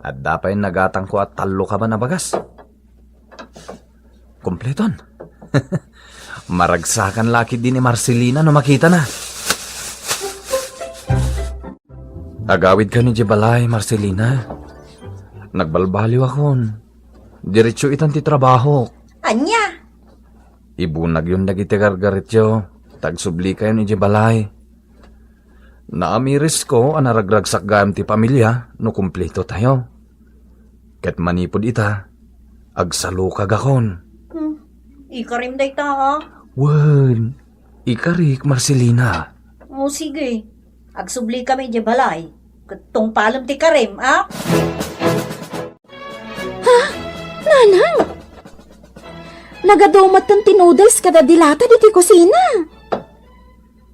adda pa'y nagatang ko at talo ka ba na bagas? Kompleton. Maragsakan laki din ni Marcelina no makita na. Agawid ka ni Jibalay, Marcelina. Nagbalbaliw akon. Diretso itan ti trabaho. Anya? Ibunag yun dagiti gargarityo. Tagsubli kayo ni Jibalay. Naamiris ko anaragragsak gayam ti pamilya no kumpleto tayo. Ket manipod ita, agsalukag akon. Ikarim day ta, Wen, ikarik, Marcelina. O sige, agsubli kami di balay. Katong palam ti karim, Nanang! Nagadumat ng tinoodles kada dilata di ti kusina.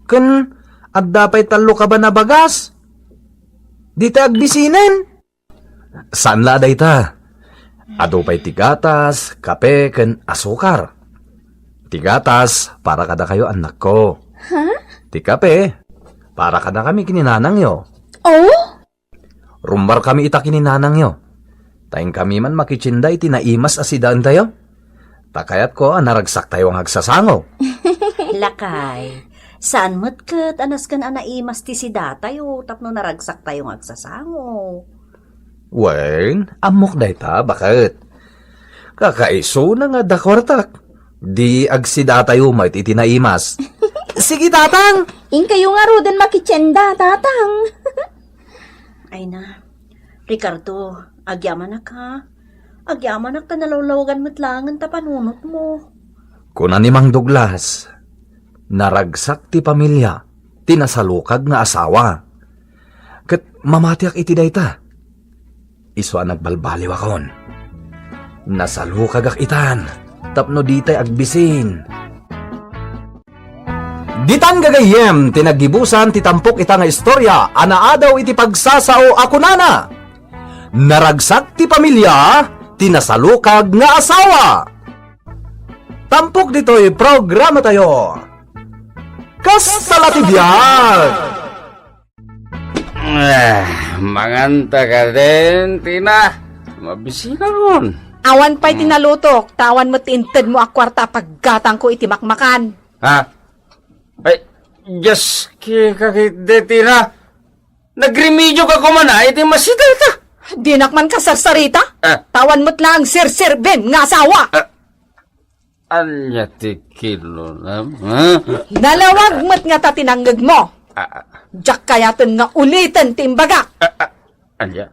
Ken, adda pa'y talo ka ba na bagas? Di ta agbisinen? Saan la day ta? Ado pa'y tigatas, kape, ken asukar. Tigatas, para kada kayo anak ko. Ha? Ti kape, para kada kami kininanang yo. Oh? Rumbar kami ita kininanang yo. Tayong kami man makichinda iti naimas asidaan tayo. Takayat ko naragsak tayo ang hagsasango. Lakay, saan mo't kat anas kan anaimas ti si datayo tapno naragsak tayong agsasango. Wen, amok day ta, bakit? Kakaiso na nga dakwartak. Di agsida tayo may iti naimas. Sige, tatang! In kayo nga roden makichenda, tatang. Ay na, Ricardo, agyaman na ka. Agyaman na ka nalawlawagan mo't langan tapanunot mo. Kuna ni Mang Douglas, naragsak ti pamilya, tinasalukag nga asawa. Kat mamatiak iti dayta. Iso ang nagbalbaliw akon. Nasalukag ak itan, tapno ditay agbisin. Ditan gagayem, tinagibusan ti tampok ita nga istorya, anaadaw iti pagsasao ako nana. Naragsak ti pamilya, tinasalukag nga asawa. Tampok dito'y programa tayo. Kasalatibiyag! Manganta ka din, Tina. Mabisina ron. Awan pa'y tinalutok, tawan mo tinted mo akwarta paggatang ko iti makmakan. Ha? Ay, just kakit de, Tina. Nagremedyo ka kumana, iti masida ita. Dinak man kasarsarita? Tawan mo't lang sir-sir-ben nga asawa. Anya ti kilo na, Nalawag mo't nga ta tinanggag mo. Diyak kayaton nga ulitin timbaga. Anya?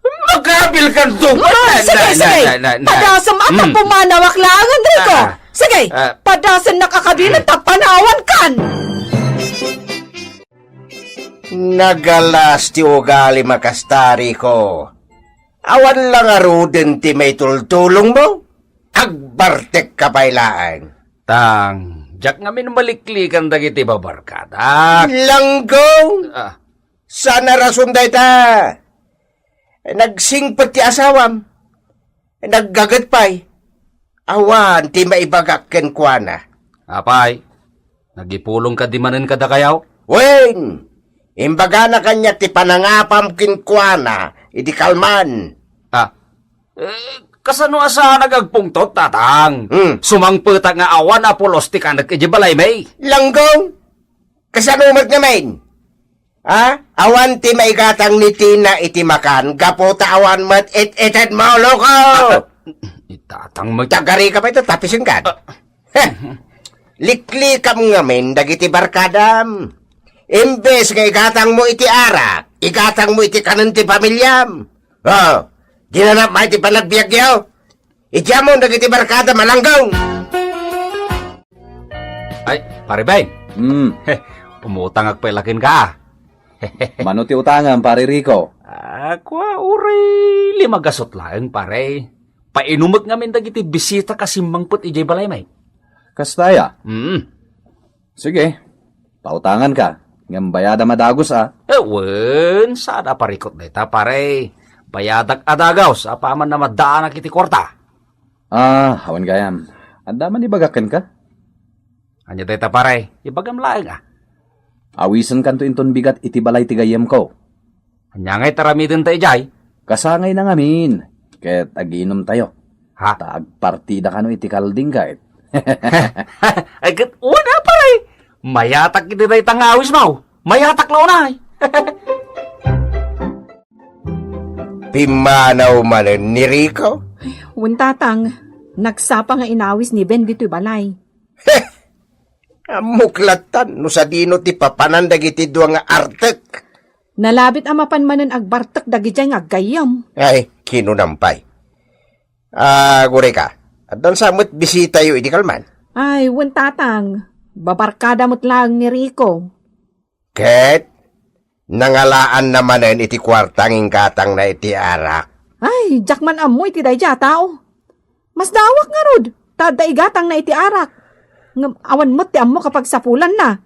Magabil ka doon! Sige! Padasam at pumanawak lang, Enrico! Sige! Padasan nakakabilang tapanawan kan! Nagalas ti ugali makastari ko. Awan lang aruden ti may tultulong mo. Agbartek ka bailaan. Tang, jak nga maliklikan dagiti babarkada. Langgong! Sana rason day ta. Nagsingpet ti asawam. Naggagatpay. Awan ti maibagak ken kuana. Apay, nagipulong ka di manen kada kayaw? Wen! Imbaga na kanya ti panangapam ken kuana. Idi kalman. Kasano asa nagagpungtot, tatang? Sumangpeta nga awan apulos ti kanak ijibalay may. Langgong! Kasano mat naman? Awan ti maigatang ni Tina iti makan, gaputa awan mat it-ited mo, loko! Itatang mag... Tagari ka pa ito, tapisin ka. Likli kam ngamin, dagiti barkadam. Imbes nga igatang mo iti arak, igatang mo iti kanan ti pamilyam. Oh, di na na may ti panagbiag yaw. Itiya mo, dagiti barkada malanggaw. Ay, pare Beng. Umutang agpailakin ka. Mano ti utangan, pare Rico? Ako, uri, 5 gasot lang, pare. Painumag ngamin dagiti bisita kasi mangput ijay balay, may. Kastaya? Sige, pautangan ka. Ngam bayada madagos, Ewan, sada parikot na ita, pare. Bayadak adagaw, sa paman na madaan na kiti kwarta. Hawan gayam. Andaman ibagakan ka? Anya dita, pare, ibagam laing Awisan kanto inton bigat iti balay tigayam ko. Anya ngay taramidin tayo jay? Kasangay na ngamin. Ket aginom tayo. Ha? Taagpartida ka no iti kalding kahit. Ay, una, pare. Mayatak iti tayo tangawis mo. Mayatak na unay. Pimanaw man ni Rico. Wuntatang, nagsapa nga inawis ni Ben dito'y balay. Muklatan, no sa dino ti papanandag iti duwa nga artek. Nalabit amapan manen agbartak dagijay nga aggayam. Ay, kinunampay. Gure ka. At doon sa mo't bisita yu, idi kalman. Ay, wuntatang, babarkada mo't lang ni Rico. Ket, nangalaan namanen iti kwartang ingkatang na iti arak. Ay, jakman amoy ti dayja tao. Mas dawak nga rod, tadaigatang na iti arak. Awan mo't ti ammo kapag sapulan na.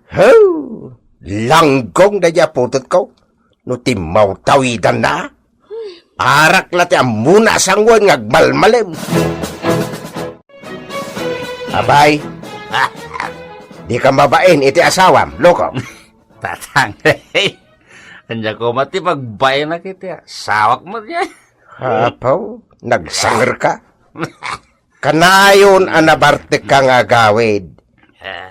Langgong na dya putot ko. No timaw tawidan na. Arak lati amuna sangwan ngagmalmalem. Abay, di ka mabain iti asawam, loko. Tatang, anya ko mati pagbay na kita. Sawak mo niya. Hapaw, nagsanger ka. Kanayon anabartek ka nga gawid.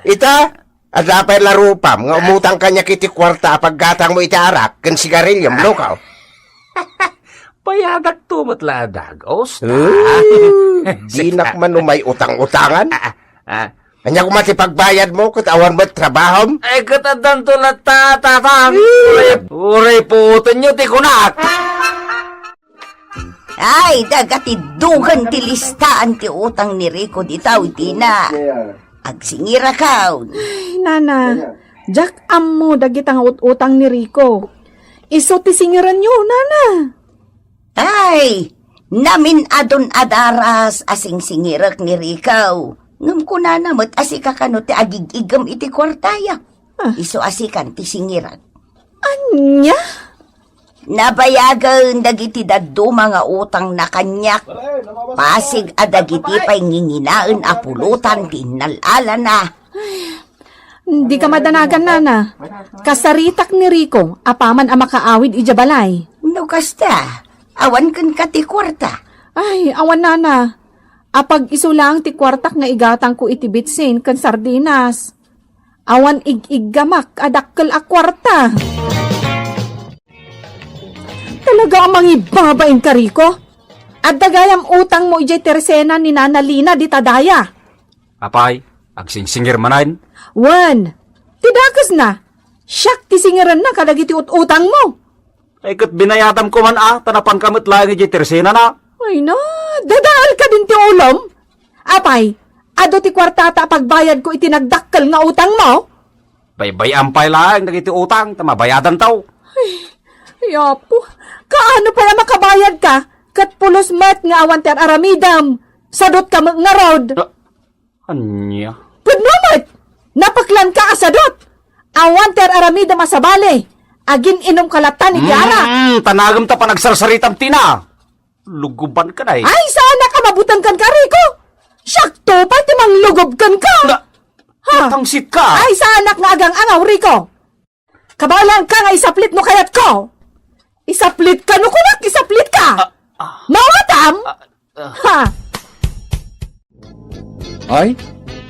Ita, adapay larupam, nga umutang kanya kiti kwarta paggatang mo iti arak, kan sigarilyam, lokaw. Payadak tumot ladag, os. Dinak man umay utang-utangan. Anya kung matipagbayad mo, katawan mo't trabahom? Ay, katadan to na tatatang. Uray puto nyo, tikunak. Ay, dagati dugan ti listaan ti utang ni Rico ditaw iti na. Agsingira kaw. Ay, nana, jak ammo dagitang utang ni Rico. Iso ti singiran nyo, nana. Ay, namin adon adaras asing singirak ni Rico. Ngam ko na namot asika kano ti agigigam iti kwartaya. Iso asikan ti singirak. Anya? Nabayagan dagiti daddo mga utang na kanyak. Pasig adagiti pa'y nginginaan apulutan tinalala na. Hindi ka madanagan, nana. Kasaritak ni Rico, apaman ang makaawid ijabalay. No kasta, awan kan ka ti kwarta. Ay, awan, nana. Apag isulang ti kwartak nga igatang ko iti bitsin kan sardinas. Awan ig-iggamak adakkel a kwarta. Talaga ang mangibabain ka, Rico? At dagayam utang mo ijay tersena ni Nana Lina di tadaya. Apay, agsingsingir manan. Wan, tidakas na. Siyak ti singiran na kadagiti utang mo. Ay, kat binayadam ko man tanapan kamot lang ijay tersena na. Ay na, dadaal ka din ti ulam. Apay, ado ti kwartata pagbayad ko itinagdakkel nga utang mo. Baybay ampay lang nagiti utang, tamabayadan taw. Ay, yapo, kaano pala makabayad ka? Kat pulos mat nga awan ti aramidam. Sadot ka nga rod. Anya? Pudnomat, napaklan ka asadot. Awan ti aramidam asabale. Agin inom kalatan iti ara. Tanagam ta pa nagsarsaritam tina. Luguban ka na eh. Ay, sana ka mabutan kan ka, Rico. Syakto, pati mang lugob kan ka. Tangsit ka. Ay, sana nga agang angaw, Rico. Kabalan ka nga isaplit no kayat ko. Isaplit ka no kunak, isaplit ka. Mawatam? Ha? Ay,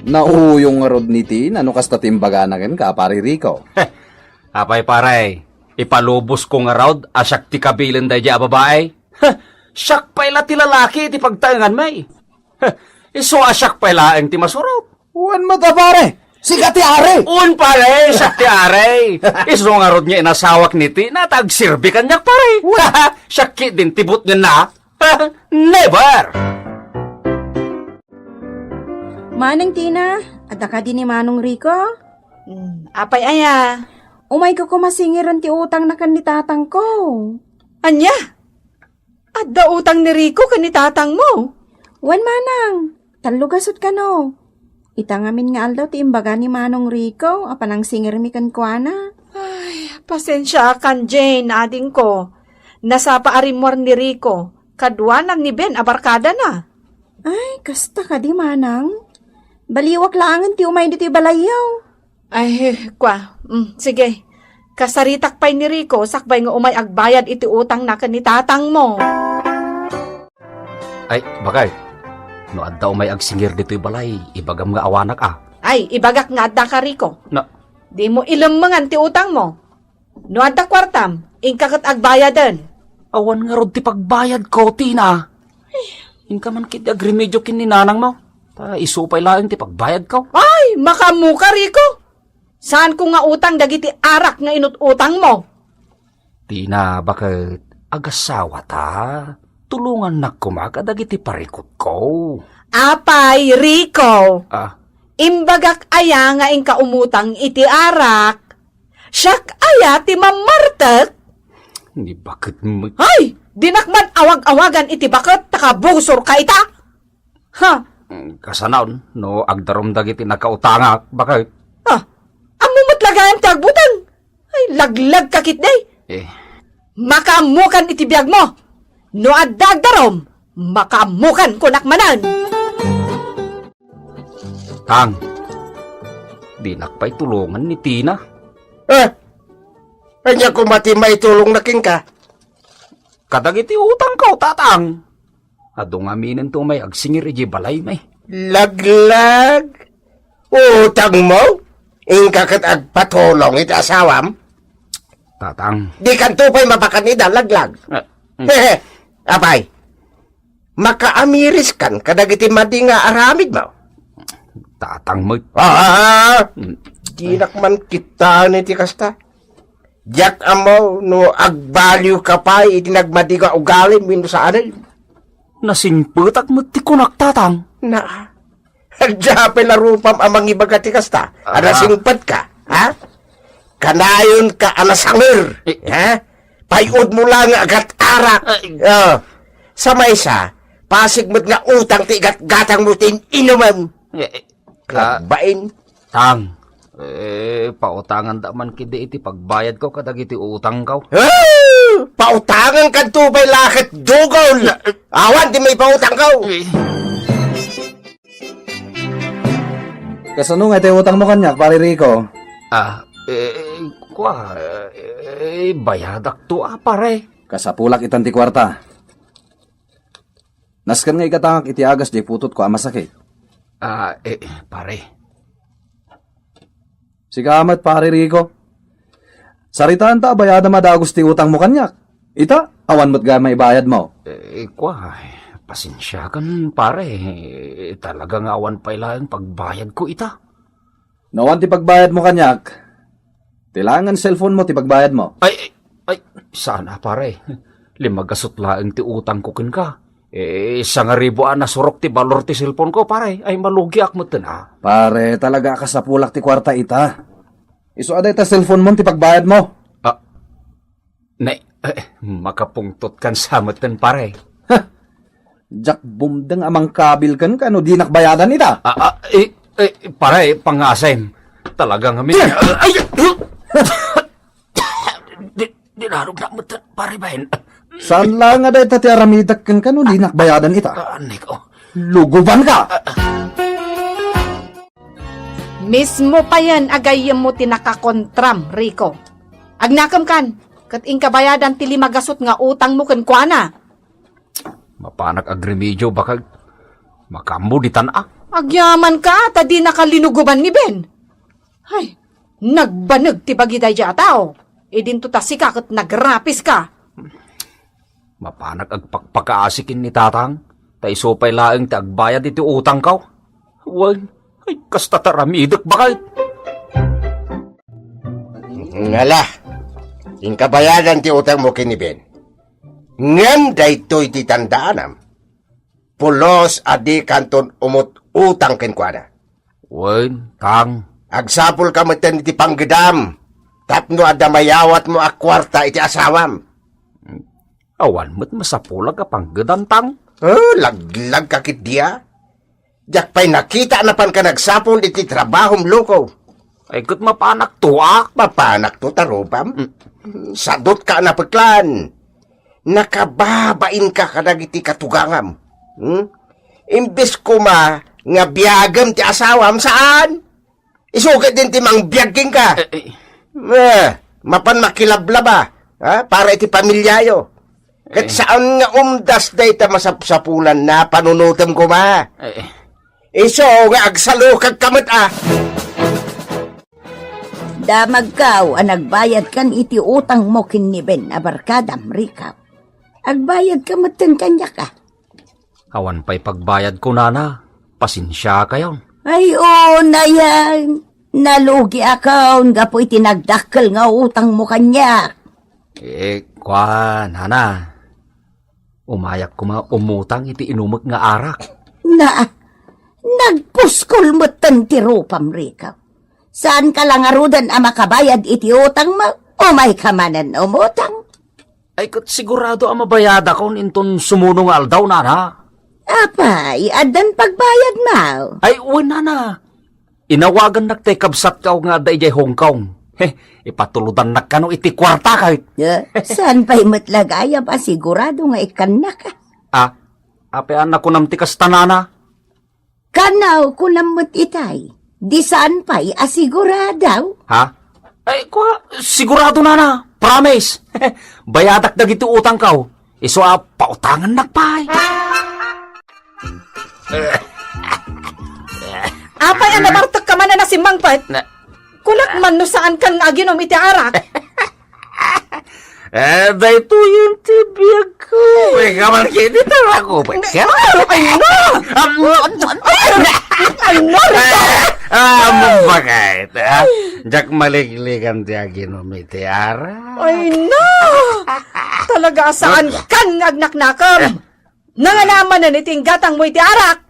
nauyong nga rod ni Tin, ano kasta timbaganagan ka, pare Rico? Apay paray, ipalubos ko nga raud, asyak ti kabilin day di babae. Siyak pa ila ti lalaki, ti pagtangan may. Iso asyak pala ang ti masurot. Uwan mo ta pare. Siga ti are. Un pare, siya ti aray. Iso nga rod niya inasawak ni ti, natag-sirbi kanyak pare. Siya ki din tibot niya na. Never! Manang Tina, ada ka din ni Manong Rico? Apay aya. Umay ko kumasingiran ti utang na kan ni tatang ko. Anya? Adda utang ni Rico kan ni tatang mo. Wan manang, talugasot ka no. Itangamin nga aldaw ti imbaga ni Manong Rico, apanang singir mi kan kuana. Pasensya kan Jane, ading ko. Nasa paarimor ni Rico, kadwanan ni Ben abarkada na. Ay, kasta ka di manang. Baliwak laangan ti umay dito balayaw. Ay, kwa. Sige. Kasaritak pay ni Rico, sakbay nga umay agbayad iti utang na kan ni tatang mo. Ay, bakay. No adda may agsingir dito'y balay, ibagam nga awanak Ay, ibagak nga adda ka Rico. Na, Di mo ilammangan ti utang mo. No adda kwartam, ingkakat agbayadan. awan nga rod ti pagbayad ko, Tina. Inka man kit agremedyo kin ni nanang mo. Isupay lang ti pagbayad ko. Ay, makamuka Rico. Saan ko nga utang dagiti arak nga inututang mo? Tina, bakit agasawa ta? Tulungan na kumaga dagiti parikot ko. Apay, Rico. Imbagak aya nga ingka umutang iti arak. Siyak aya ti mamartek. Hindi bakit mo... Ay, dinakman awag-awagan iti bakit takabusor ka ita. Ha? Kasanaon, no agdarom dagiti nakautanga, bakit? Amo matlagayan ti agbutan. Ay, laglag kakit day. Makamukan iti biyag mo. No adagdarom, makamukan ko nakmanan. Tang, di nakpay tulungan ni Tina. Anya ko mati may tulong na king ka. Kadagiti utang ko, tatang. Adong aminin to may agsingir iji balay may. Laglag? Utang mo? Ingkakat agpatulong iti asawam? Tatang. Di kan tupay mapakanida, laglag. Apay, makaamiris kan kadagiti madi nga aramid mo. Tatang mo. Di nakman kita niti kasta. Diyak amo no agbaliw ka pa iti nagmadi ka ugalim wino sa anil. Nasingputak mo ti kunak, tatang. Na, hadjapin na rupam amang ibaga ti kasta. Anasingpat ka, ha? Kanayon ka anasangir, ha? Payod mo lang agat arak. Sa maysa, pasig mo't nga utang ti gatang mo tin inuman. Klabain. Tang, pautangan da man kidi iti pagbayad ko kadag iti utang ko. Pautangan ka tubay lakit dugol. Awan di may pautang ko. Kasano nga ito utang mo kanyak, pare Rico? Bayadak to pare. Kasapulak itan ti kwarta. Naskan nga ikatangak iti agas di putot ko amasakit. Pare. Sikamat, pare Rico. Saritaan ta, bayada madagos ti utang mo kanyak. Ita, awan mo't gamay bayad mo. Pasensya kan, pare. Talagang awan pa ilang pagbayad ko ita. Nawan ti pagbayad mo kanyak. Tilangan cellphone mo ti pagbayad mo. Ay, sana pare. Limagasot laang ti utang ko kin ka. 1,000 na surok ti balor ti cellphone ko, pare. Ay malugi ak mo na. Pare, talaga ka sa pulak ti kwarta ita. Iso aday ta cellphone mo ti pagbayad mo. Makapungtot kan samatan, pare. Jak bumdeng amang kabil kan kano di nakbayadan ita. Pare, pangasem. Talagang amin. Dinarog na mo, pare bahin. Saan lang aday ta ti aramidak kan kano di nakbayadan ita. Luguban ka! Mismo pa yan agayam mo tinakakontram, Rico. Agnakam kan, kat ingkabayadan ti limagasot nga utang mo kan kuana. Mapanak agremedyo baka makambo di tanah. Agyaman ka, tadi nakalinuguban ni Ben. Ay, nagbanag ti bagiday dya tao. Idin to tasika kat nagrapis ka. Mapanak agpagpakaasikin ni tatang. Ta isupay laeng ti agbayad iti utang kaw. Wan, ay kasta taramidek bakit? Ngala, ingkabayadan ti utang mo kini Ben. Ngem daytoy ti tandaanam. Pulos adi kanton umut utang kenkwana. Wan, Tang. Agsapol ka maten iti panggedam. Tapno ada mayawat mo akwarta iti asawam. Awan mo't masapulag ka pang gedam, Tang. Oh, laglag kakit dia. Jak pa'y nakita na pan ka nagsapol iti trabahom loko. Ay kat mapanak tuak. Mapanak to tarupam. Sadot ka na paglan. Nakababain ka kadag iti katugangam. Imbes ko nga biyagam ti asawam saan? Isugit din ti mang biyaging ka. Mapan makilablaba. Para iti pamilyayo. Kat saan nga umdas day ta masapulan na panunutam ko Iso nga agsalukag kamot Damag kaw ang nagbayad kan iti utang mo kini Ben abarkadam, Rikaw. Agbayad ka matin kanya ka. Awan pa'y pagbayad ko, Nana. Pasensya kayo. Ay, na yan. Nalugi akaw nga po itinagdakkel nga utang mo kanya. Nana. Umayak ko umutang iti inumag nga arak. Nagpuskol mo tan tirupam, Rikaw. Saan ka lang arudan ang makabayad iti utang mo? O may kamanan umutang? Ay kat sigurado ang mabayad ako ninton sumunong aldaw, Nana. Apay, adan pagbayad mo. Ay, Nana. Inawagan naktekabsat ka nga da ijay Hong Kong. Ipatuludan na ka no iti kwarta kahit. Saan pa'y matlagaya ba sigurado nga ikan na ka? Ape anak ko nam tikas tanana. Kanaw ko namot itay. Di saan pa'y asiguradaw? Ay, sigurado, Nana. Promise. Bayadak dagiti utang kaw. Iso pautangan nakpay. Apay ang nabartak ka man na si Mangpat. Kulak man no saan kang aginom iti arak. Dahito yung tibiyag ko. May kaman kini tara ko. Mabagay. Jak maligligan ti aginom iti arak. Ay no! Talaga saan kang agnaknakam? Nangalaman na niting gatang mo iti arak.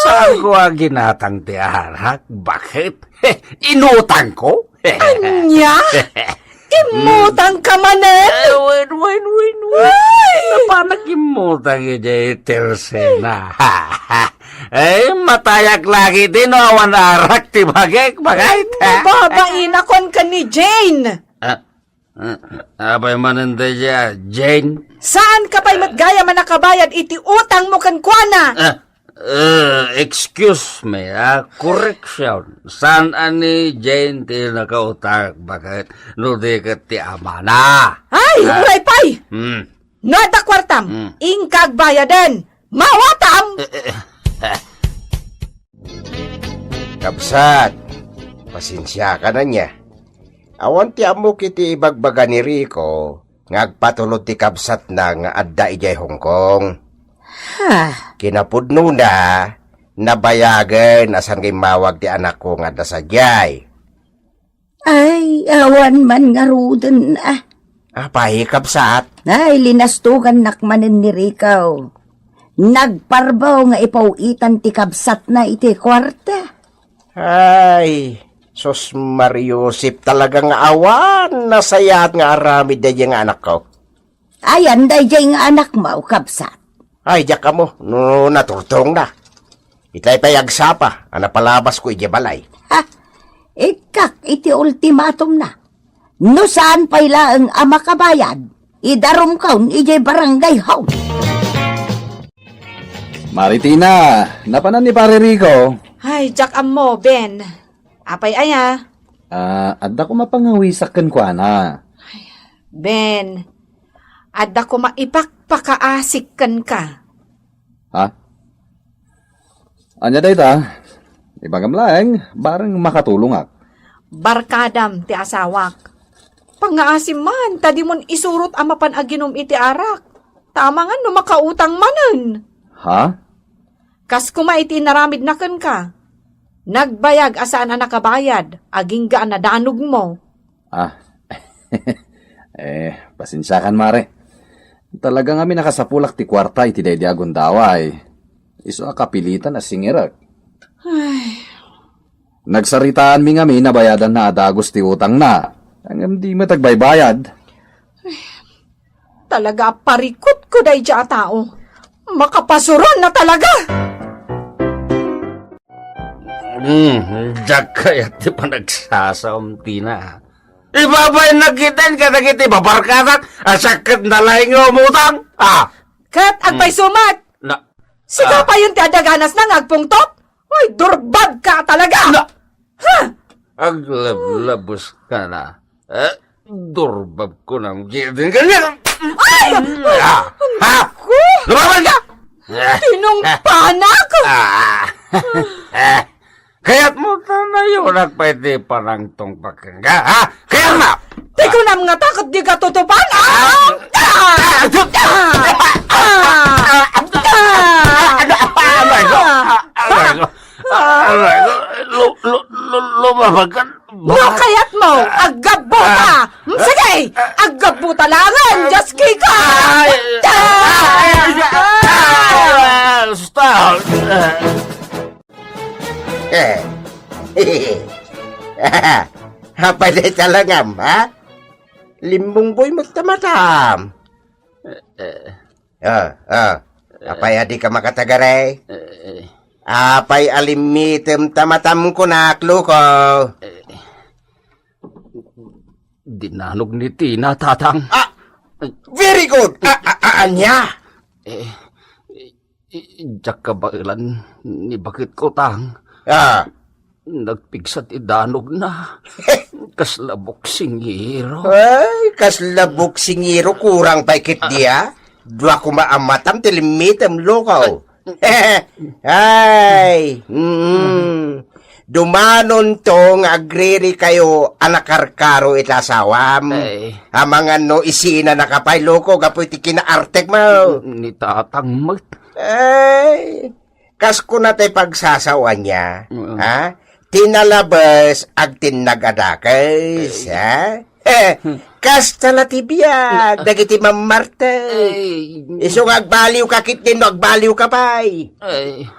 Saan ko ginatang ti arak? Bakit? Inutang ko? Anya? Imutang ka manen? Win. Napanak imutang iti tersena. Ay, matayak lagi din awan arak ti bagay. Babain akon ka ni Jane. Abay mananda siya, Jane? Saan ka pa'y matgaya man nakabayad iti utang mo kan kuana? Excuse me, correction. Saan ani Jane ti nakautang? Bakit? No di ka ti amana. Ay, uray pa'y! No at kwartam, ingkag bayaden. Mawatam! Kabsat, pasensya ka na niya. Awan ti amo kiti ibagbaga ni Rico, ngagpatulod ti kabsat na nga adda ijay Hong Kong. Kinapudno na, nabayagan asan kay mawag ti anak ko nga da sadyay. Ay, awan man nga ruden Apay, kabsat. Ay, linastugan nakmanin ni Ricaw. Nagparbaw nga ipauitan ti kabsat na iti kwarta. Ay, sos Mariusip talagang awan nasayat nga aramid da yung anak ko. Ayan, dayjay nga anak mo, kabsat. Ay, diyak ka mo, no naturtong na. Itay payagsapa, palabas ko iti balay. Ikak, iti ultimatum na. No saan pa'y laang ama kabayad, idarom kaun iti barangay hall. Maritina, napanan ni Pare Rico. Ay, Jack mo, Ben. Apay aya. Adda ko mapangawisakan ko, ana. Ben, adda ko maipakpakaasikan ka. Anya day ta? Ibagam lang, barang makatulong ak. Barkadam ti asawak. Pangaasim man, tadi mon isurot amapan aginom iti arak. Tama nga no makautang manan. Ha? Kas kumaiti naramid na kan ka. Nagbayag asaan na nakabayad, aging gaan na danog mo. Ah, pasensya kan, Mare. Talagang kami nakasapulak ti kwarta iti daydiagon daway. Iso kapilitan na singirak. Nagsaritaan mi ngami na bayadan na adagos ti utang na. Hanggang di matagbaybayad. Talaga parikot ko day dya tao. Makapasuron na talaga! Diyak kaya ti pa nagsasamti na. Ibabay nagitin ka nagiti babarkatak asakit na laing umutang. Kat agpay sumat! Na, Sigaw pa yun ti adaganas na ngagpungtot? Ay, durbag ka talaga! Ha? aglablabos ka na. Durbab ko ng gitin ganyan. Ay! Ha? Lumaban ka! Tinungpana ko! Kaya't mo na yun nagpwede parang tong pagkangga, ha? Kaya na! Di ko na mga takot di ka tutupan! Lumabag ka! Kayat mo! Aggabuta! Sige! Aggabuta langan! Just kika! Stop! Apa dia talangam, ha? Limbong boy mo tamatam. Apay adi ka makatagaray? Apay alimitem tamatam ko na ko. Dinanog ni Tina, tatang. Very good! Anya? Diyak kabailan ni bakit ko, tang. Nagpigsat idanog na. Kaslabok singiro. Ay, kaslabok singiro kurang paikit dia. Dua ko maamatam tilimitem lokaw. Ay, dumanon tong agriri kayo anakarkaro itasawam. Amangan no isina nakapay loko gapoy ti kinaartek mo. Ni tatang mat. Ay, kas ko na tayo pagsasawa niya. Ha? Tinalabas ag tinagadakas, ha? Kas talatibiyag, dagiti mamarte. Iso nga agbaliw kakit din, no agbaliw ka pa'y. Ay,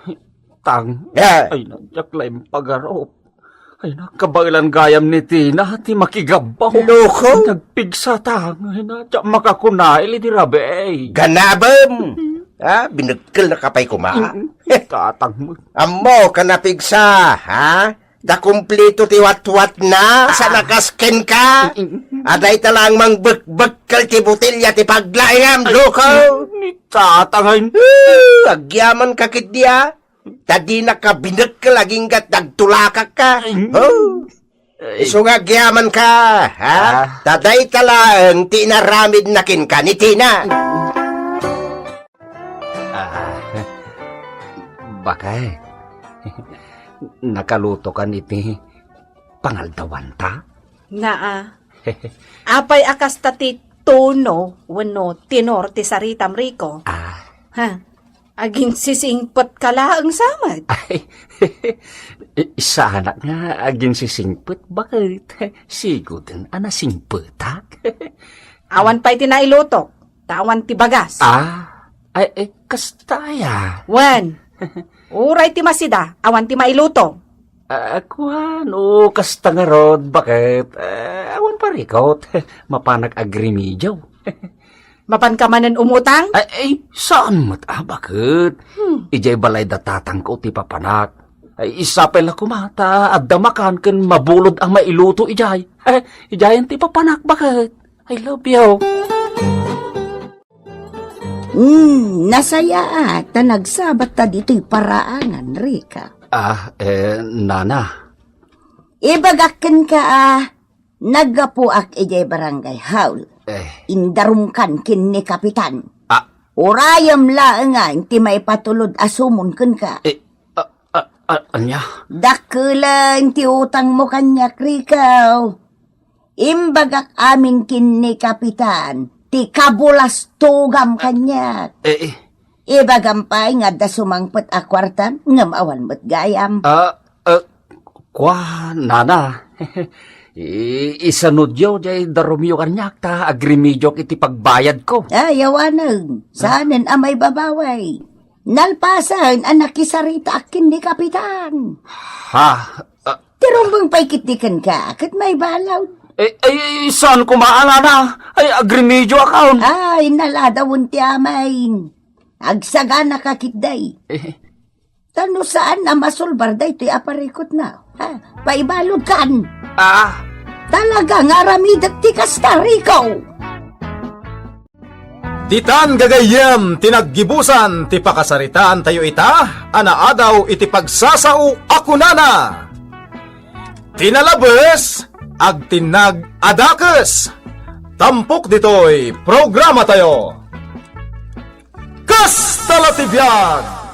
tang, ay nadyaklay pagarop. Ay nakabailan gayam ni Tina, ti makigabaw. Loko? Nagpigsa tang, ay nadyak makakunail, di rabe. Ganabam! Ha? Binagkal na kapay kuma. Tatang mo. Amo, kanapigsa, ha? Da kumplito ti wat-wat na sa nakasken ka. Aday talang mangbek-bekal ti butilya ti paglaingam, loko. Ni tatangay. Agyaman kakit dia. Tadi nakabinagkal laging kat nagtulakak ka. Iso nga agyaman ka, ha? Taday talang tinaramid nakin ka ni Tina. Bakay, nakaluto ka niti pangaldawan ta? Apay akas tati tono, wano tinor ti saritam riko. Ha? Aging sisingpot ka laang samad. Ay, sana nga aging sisingpot. Bakit? Sigod ana singpot, ha? Awan pa'y tinailuto. Tawan ti bagas. Ay, kastaya. Wan, uray ti masida, awan ti mailuto. Kuano, kasta nga rod, bakit? Awan parikot, mapanag agrimidyaw. Mapan ka manan umutang? Ay, saan mat? Bakit? Ijay balay datatang ko ti papanak. Ay, isapel ako mata, at damakan kan mabulod ang mailuto, ijay. Ijayan ti papanak, bakit? I love you. Nasaya at nagsabat ta dito'y paraangan, Rika. Nana. Ibagakin ka nagapuak ijay barangay haul. Indarumkan kin ni kapitan. Urayam lang nga, inti may patulod asumon kun ka. Anya? Dakula, inti utang mo kanyak, Rikaw. Imbagak amin kin ni kapitan. Ti kabulas tugam kanyak. Iba gampay nga da sumangpet a kwartan nga maawan mo't gayam. Kwa, nana. Isanudyo, jay darumyo kanyak ta, agrimidyo iti pagbayad ko. Ayawanag, saanin amay babaway. Nalpasan anak kisarita akin ni Kapitan. Ha? Tirumbang paikitikan ka, kat may balaw. Saan kumaala na? Ay, agrimidyo account. Ay, naladawon ti amain. Agsaga na kakitday. Tano saan na masulbar day to'y aparikot na. Ha? Paibalog kan. Talaga nga ramidat ti Castariko. Ditan gagayem, tinaggibusan, ti pakasaritaan tayo ita, anaadaw iti pagsasao ako nana. Tinalabes, ag tinag adakes. Tampok ditoy, programa tayo. Kas talatibiyag!